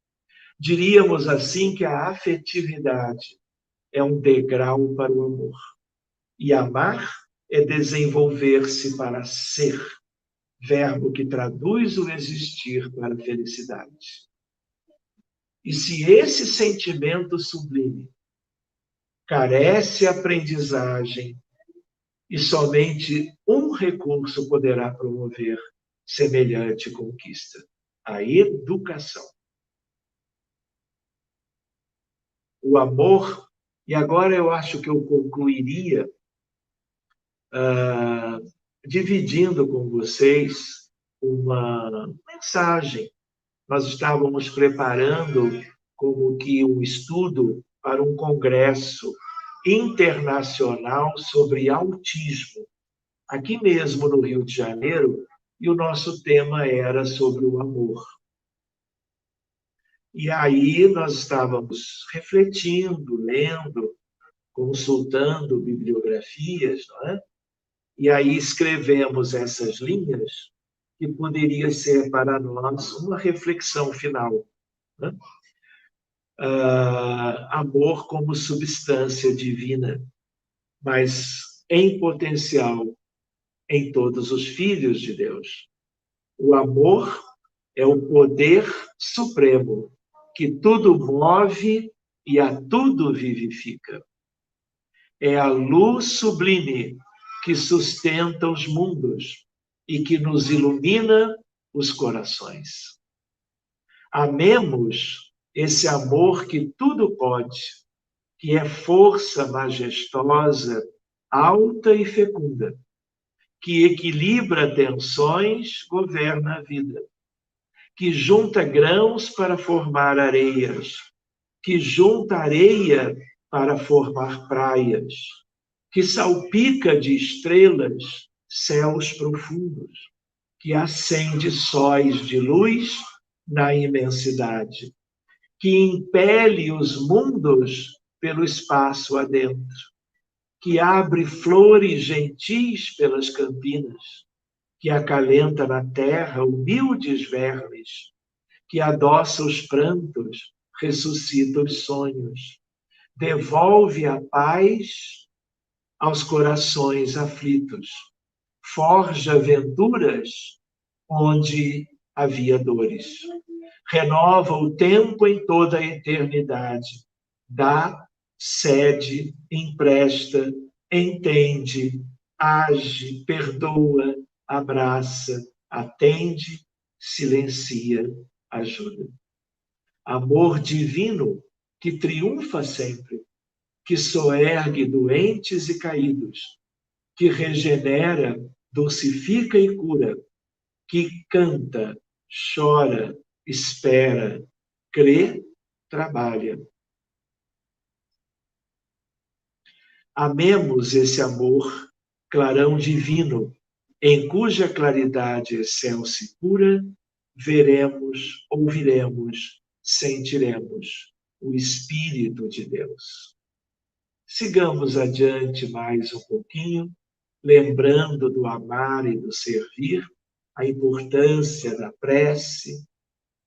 diríamos assim que a afetividade é um degrau para o amor. E amar é desenvolver-se para ser, verbo que traduz o existir para a felicidade. E se esse sentimento sublime carece aprendizagem, e somente um recurso poderá promover semelhante conquista: a educação. O amor, e agora eu acho que eu concluiria dividindo com vocês uma mensagem. Nós estávamos preparando como que um estudo para um congresso internacional sobre autismo, aqui mesmo no Rio de Janeiro, e o nosso tema era sobre o amor. E aí nós estávamos refletindo, lendo, consultando bibliografias, não é? E aí escrevemos essas linhas que poderia ser para nós uma reflexão final. Né? Amor como substância divina, mas em potencial em todos os filhos de Deus. O amor é o poder supremo que tudo move e a tudo vivifica. É a luz sublime que sustenta os mundos e que nos ilumina os corações. Amemos esse amor que tudo pode, que é força majestosa, alta e fecunda, que equilibra tensões, governa a vida, que junta grãos para formar areias, que junta areia para formar praias, que salpica de estrelas céus profundos, que acende sóis de luz na imensidade, que impele os mundos pelo espaço adentro, que abre flores gentis pelas campinas, que acalenta na terra humildes vermes, que adoça os prantos, ressuscita os sonhos, devolve a paz aos corações aflitos, forja aventuras onde havia dores, renova o tempo em toda a eternidade, dá, cede, empresta, entende, age, perdoa, abraça, atende, silencia, ajuda. Amor divino que triunfa sempre, que soergue doentes e caídos, que regenera, dulcifica e cura, que canta, chora, espera, crê, trabalha. Amemos esse amor, clarão divino, em cuja claridade excelsa e pura, veremos, ouviremos, sentiremos o Espírito de Deus. Sigamos adiante mais um pouquinho, lembrando do amar e do servir, a importância da prece,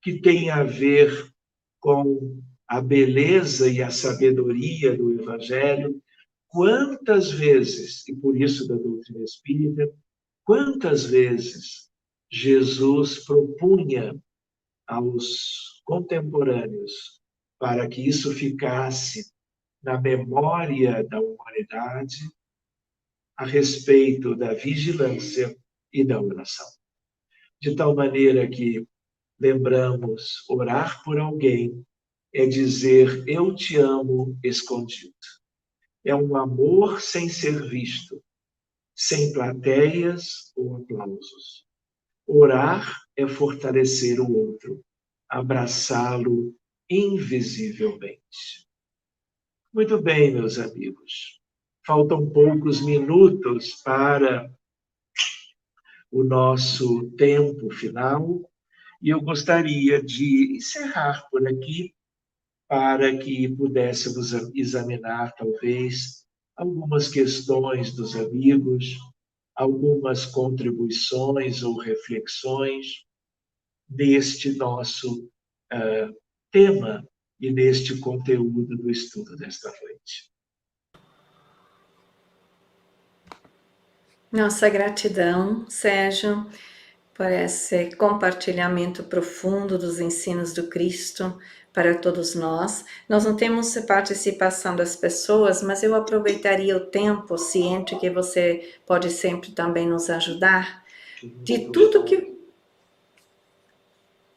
que tem a ver com a beleza e a sabedoria do Evangelho. Quantas vezes, e por isso da doutrina espírita, quantas vezes Jesus propunha aos contemporâneos para que isso ficasse na memória da humanidade a respeito da vigilância e da oração. De tal maneira que lembramos, orar por alguém é dizer eu te amo escondido. É um amor sem ser visto, sem plateias ou aplausos. Orar é fortalecer o outro, abraçá-lo invisivelmente. Muito bem, meus amigos. Faltam poucos minutos para o nosso tempo final e eu gostaria de encerrar por aqui para que pudéssemos examinar, talvez, algumas questões dos amigos, algumas contribuições ou reflexões neste nosso tema e neste conteúdo do estudo desta noite. Nossa gratidão, Sérgio, por esse compartilhamento profundo dos ensinos do Cristo para todos nós. Nós não temos participação das pessoas, mas eu aproveitaria o tempo, ciente que você pode sempre também nos ajudar, de tudo que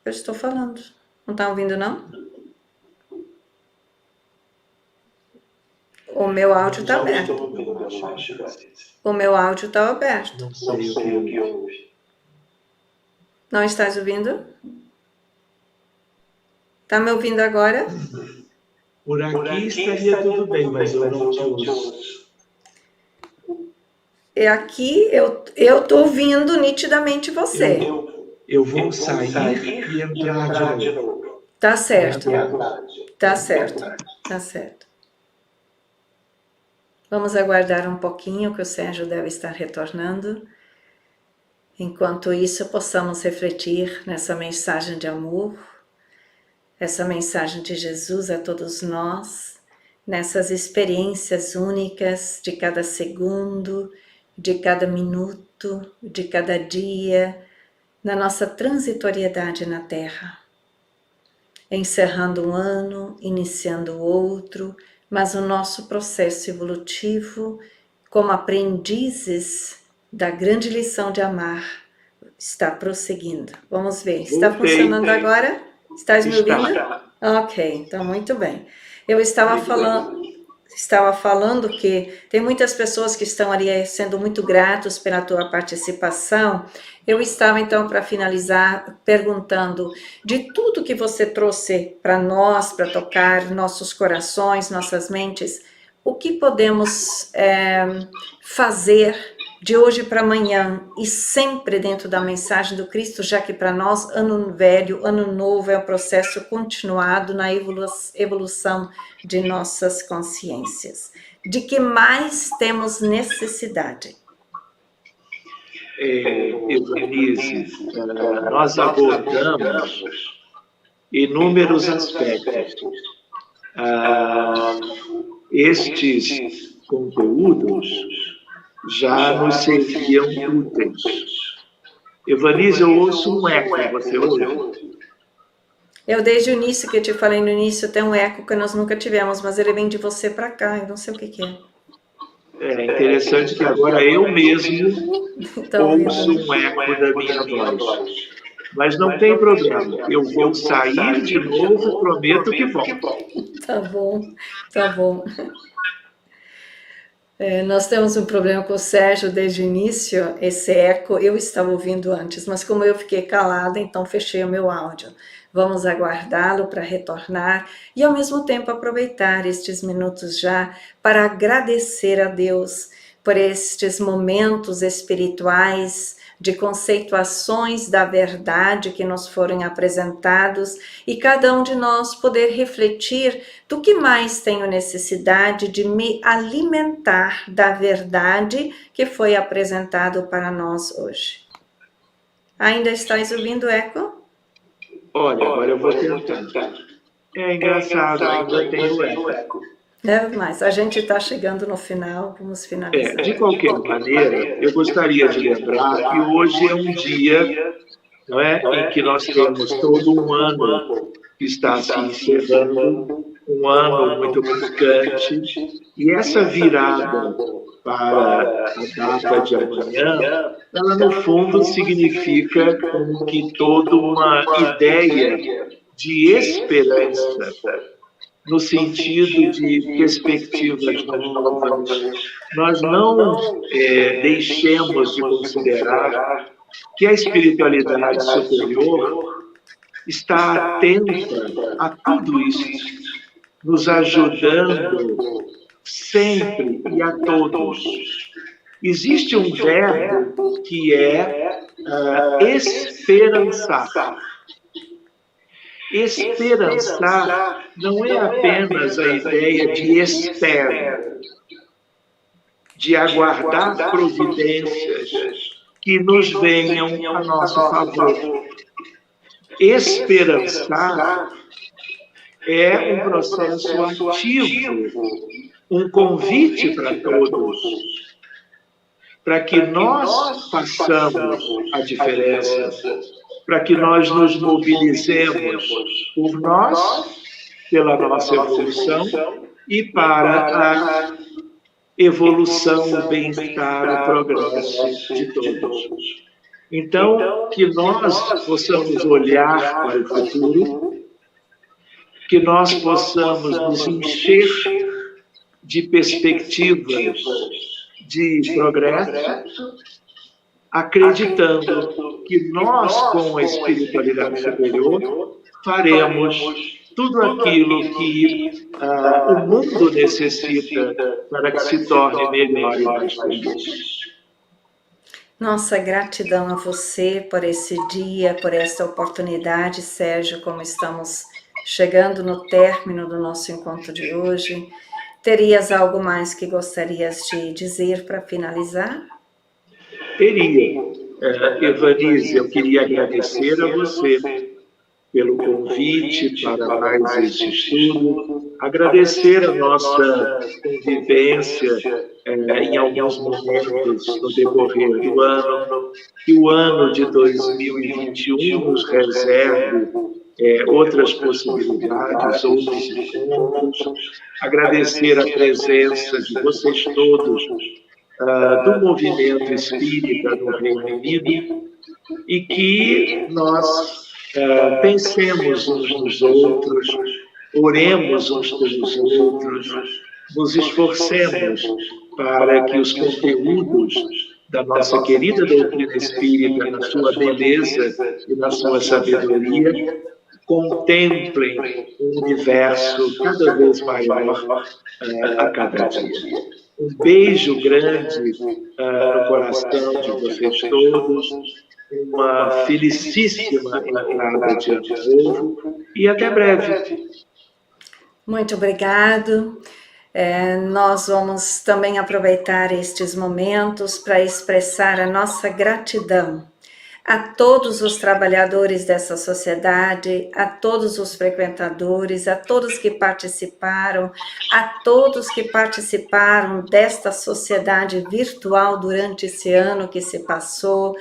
eu estou falando. Não está ouvindo, não? O meu áudio está aberto. O meu áudio está aberto. Não sei o que houve. Não estás ouvindo? Está me ouvindo agora? Por aqui estaria tudo bem, mas eu não te ouço. E aqui eu estou ouvindo nitidamente você. Eu vou sair e entrar de novo. Tá certo. Tá certo. Tá certo. Vamos aguardar um pouquinho que o Sérgio deve estar retornando. Enquanto isso, possamos refletir nessa mensagem de amor, essa mensagem de Jesus a todos nós, nessas experiências únicas de cada segundo, de cada minuto, de cada dia, na nossa transitoriedade na Terra. Encerrando um ano, iniciando outro, mas o nosso processo evolutivo, como aprendizes da grande lição de amar, está prosseguindo. Vamos ver, está funcionando agora? Estás me ouvindo? Ok, então muito bem. Eu estava falando que tem muitas pessoas que estão ali sendo muito gratos pela tua participação. Eu estava então, para finalizar, perguntando de tudo que você trouxe para nós, para tocar nossos corações, nossas mentes, o que podemos fazer de hoje para amanhã e sempre dentro da mensagem do Cristo, já que para nós ano velho, ano novo é um processo continuado na evolução de nossas consciências. De que mais temos necessidade? Evanise, nós abordamos inúmeros aspectos. Estes conteúdos já nos serviam úteis. Evanise, eu ouço um eco, você ouve? Eu, desde o início, que eu te falei no início, tem um eco que nós nunca tivemos, mas ele vem de você para cá, eu não sei o que é. É interessante que agora eu mesmo ouço um eco da minha voz. Mas não tem problema, eu vou sair de novo, prometo que volto. Tá bom, tá bom. Nós temos um problema com o Sérgio desde o início, esse eco eu estava ouvindo antes, mas como eu fiquei calada, então fechei o meu áudio. Vamos aguardá-lo para retornar e ao mesmo tempo aproveitar estes minutos já para agradecer a Deus por estes momentos espirituais de conceituações da verdade que nos foram apresentados e cada um de nós poder refletir do que mais tenho necessidade de me alimentar da verdade que foi apresentado para nós hoje. Ainda estás ouvindo eco? Olha, agora eu vou tentar. É engraçado, ainda tem o eco. Mas a gente está chegando no final, vamos finalizar. De qualquer maneira, eu gostaria de lembrar que hoje é um dia, não é, em que nós temos todo um ano que está se encerrando, um ano muito marcante, e essa virada para a data de amanhã, ela no fundo significa como que toda uma ideia de esperança, no sentido de perspectivas novas. Nós não deixemos de considerar que a espiritualidade superior está atenta a tudo isso, nos ajudando sempre e a todos. Existe um verbo que é esperançar. Esperançar não é apenas a ideia de espera, de aguardar providências que nos venham a nosso favor. Esperançar é um processo ativo, um convite para todos, para que nós façamos a diferença, para que nós nos mobilizemos por nós, pela nossa evolução e para a evolução, o bem-estar, o progresso de todos. Então, que nós possamos olhar para o futuro, que nós possamos nos encher de perspectivas de progresso, acreditando que nós, com a espiritualidade superior, faremos tudo aquilo que o mundo necessita para que se torne melhor e mais feliz. Nossa gratidão a você por esse dia, por essa oportunidade, Sérgio, como estamos chegando no término do nosso encontro de hoje. Terias algo mais que gostarias de dizer para finalizar? Teria. Evanise, eu queria agradecer a você pelo convite para mais este estudo, agradecer a nossa convivência em alguns momentos no decorrer do ano, que o ano de 2021 nos reserve outras possibilidades, outros encontros, agradecer a presença de vocês todos do movimento espírita no Reino Unido e que nós pensemos uns nos outros, oremos uns pelos outros, nos esforcemos para que os conteúdos da nossa querida doutrina espírita, na sua beleza e na sua sabedoria, contemplem um universo cada vez maior a cada dia. Um beijo grande no coração de vocês todos, uma felicíssima entrada de ano novo e até breve. Muito obrigado. Nós vamos também aproveitar estes momentos para expressar a nossa gratidão a todos os trabalhadores dessa sociedade, a todos os frequentadores, a todos que participaram, a todos que participaram desta sociedade virtual durante esse ano que se passou.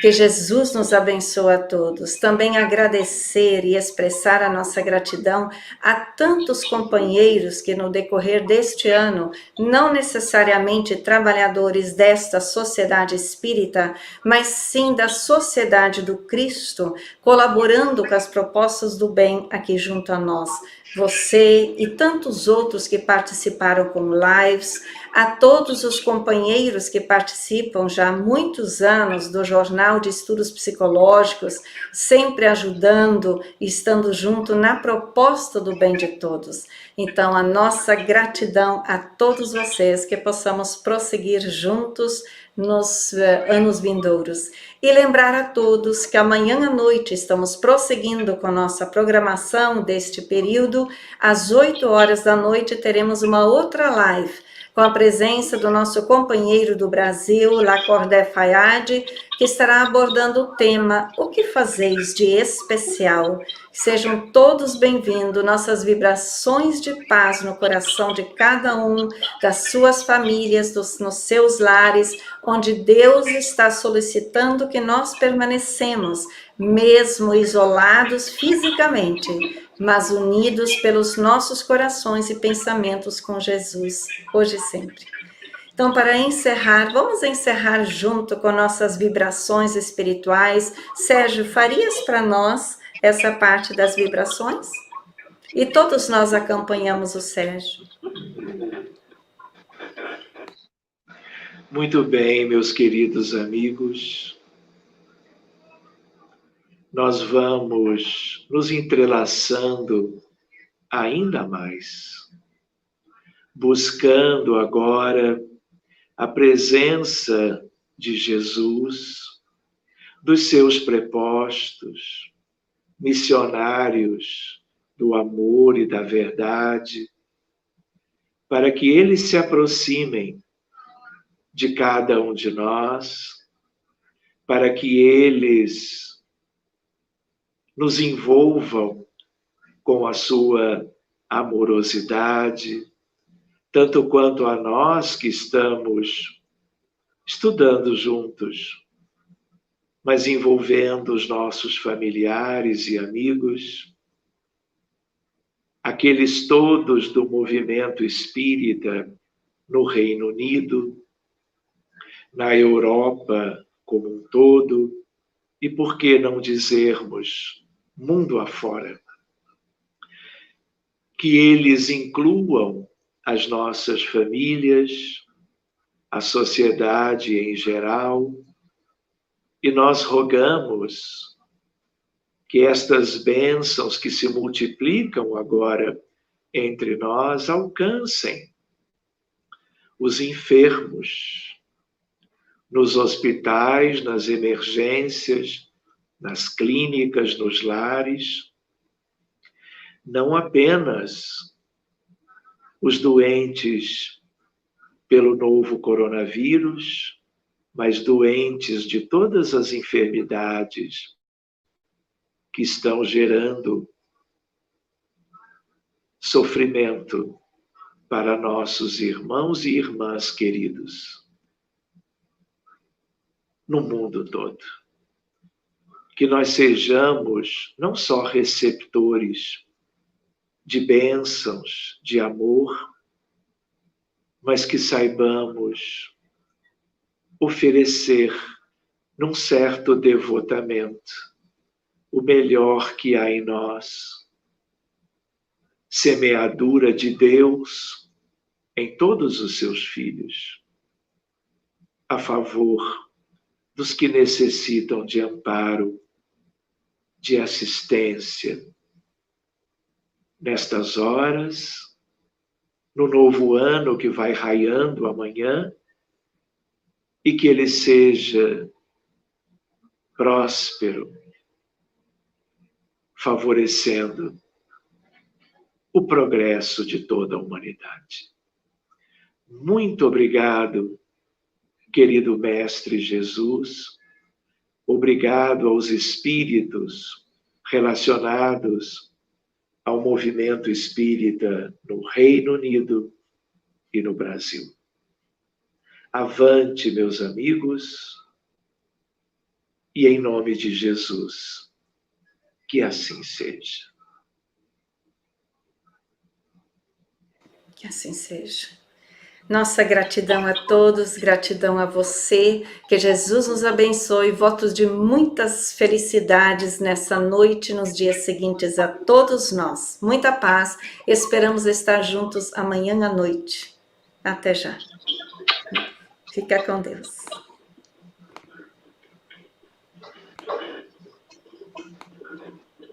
Que Jesus nos abençoe a todos. Também agradecer e expressar a nossa gratidão a tantos companheiros que no decorrer deste ano, não necessariamente trabalhadores desta sociedade espírita, mas sim da sociedade do Cristo, colaborando com as propostas do bem aqui junto a nós. Você e tantos outros que participaram com lives, a todos os companheiros que participam já há muitos anos do Jornal de Estudos Psicológicos, sempre ajudando e estando junto na proposta do bem de todos. Então, a nossa gratidão a todos vocês, que possamos prosseguir juntos nos anos vindouros. E lembrar a todos que amanhã à noite estamos prosseguindo com nossa programação deste período. Às 8 horas da noite teremos uma outra live, com a presença do nosso companheiro do Brasil, Lacordaire Fayad, que estará abordando o tema O que fazeis de especial? Sejam todos bem-vindos, nossas vibrações de paz no coração de cada um, das suas famílias, nos seus lares, onde Deus está solicitando que nós permanecemos, mesmo isolados fisicamente, mas unidos pelos nossos corações e pensamentos com Jesus, hoje e sempre. Então, para encerrar, vamos encerrar junto com nossas vibrações espirituais. Sérgio, farias para nós essa parte das vibrações? E todos nós acompanhamos o Sérgio. Muito bem, meus queridos amigos. Nós vamos nos entrelaçando ainda mais, buscando agora a presença de Jesus, dos seus prepostos, missionários do amor e da verdade, para que eles se aproximem de cada um de nós, para que eles nos envolvam com a sua amorosidade, tanto quanto a nós que estamos estudando juntos, mas envolvendo os nossos familiares e amigos, aqueles todos do movimento espírita no Reino Unido, na Europa como um todo, e por que não dizermos mundo afora? Que eles incluam as nossas famílias, a sociedade em geral, e nós rogamos que estas bênçãos que se multiplicam agora entre nós alcancem os enfermos, nos hospitais, nas emergências, nas clínicas, nos lares, não apenas os doentes pelo novo coronavírus, mas doentes de todas as enfermidades que estão gerando sofrimento para nossos irmãos e irmãs queridos no mundo todo. Que nós sejamos não só receptores de bênçãos, de amor, mas que saibamos oferecer num certo devotamento o melhor que há em nós, semeadura de Deus em todos os seus filhos, a favor dos que necessitam de amparo, de assistência, nestas horas, no novo ano que vai raiando amanhã, e que ele seja próspero, favorecendo o progresso de toda a humanidade. Muito obrigado, querido Mestre Jesus, obrigado aos espíritos relacionados ao movimento espírita no Reino Unido e no Brasil. Avante, meus amigos, e em nome de Jesus. Que assim seja. Que assim seja. Nossa gratidão a todos, gratidão a você, que Jesus nos abençoe, votos de muitas felicidades nessa noite, nos dias seguintes a todos nós. Muita paz, esperamos estar juntos amanhã à noite. Até já. Fica com Deus.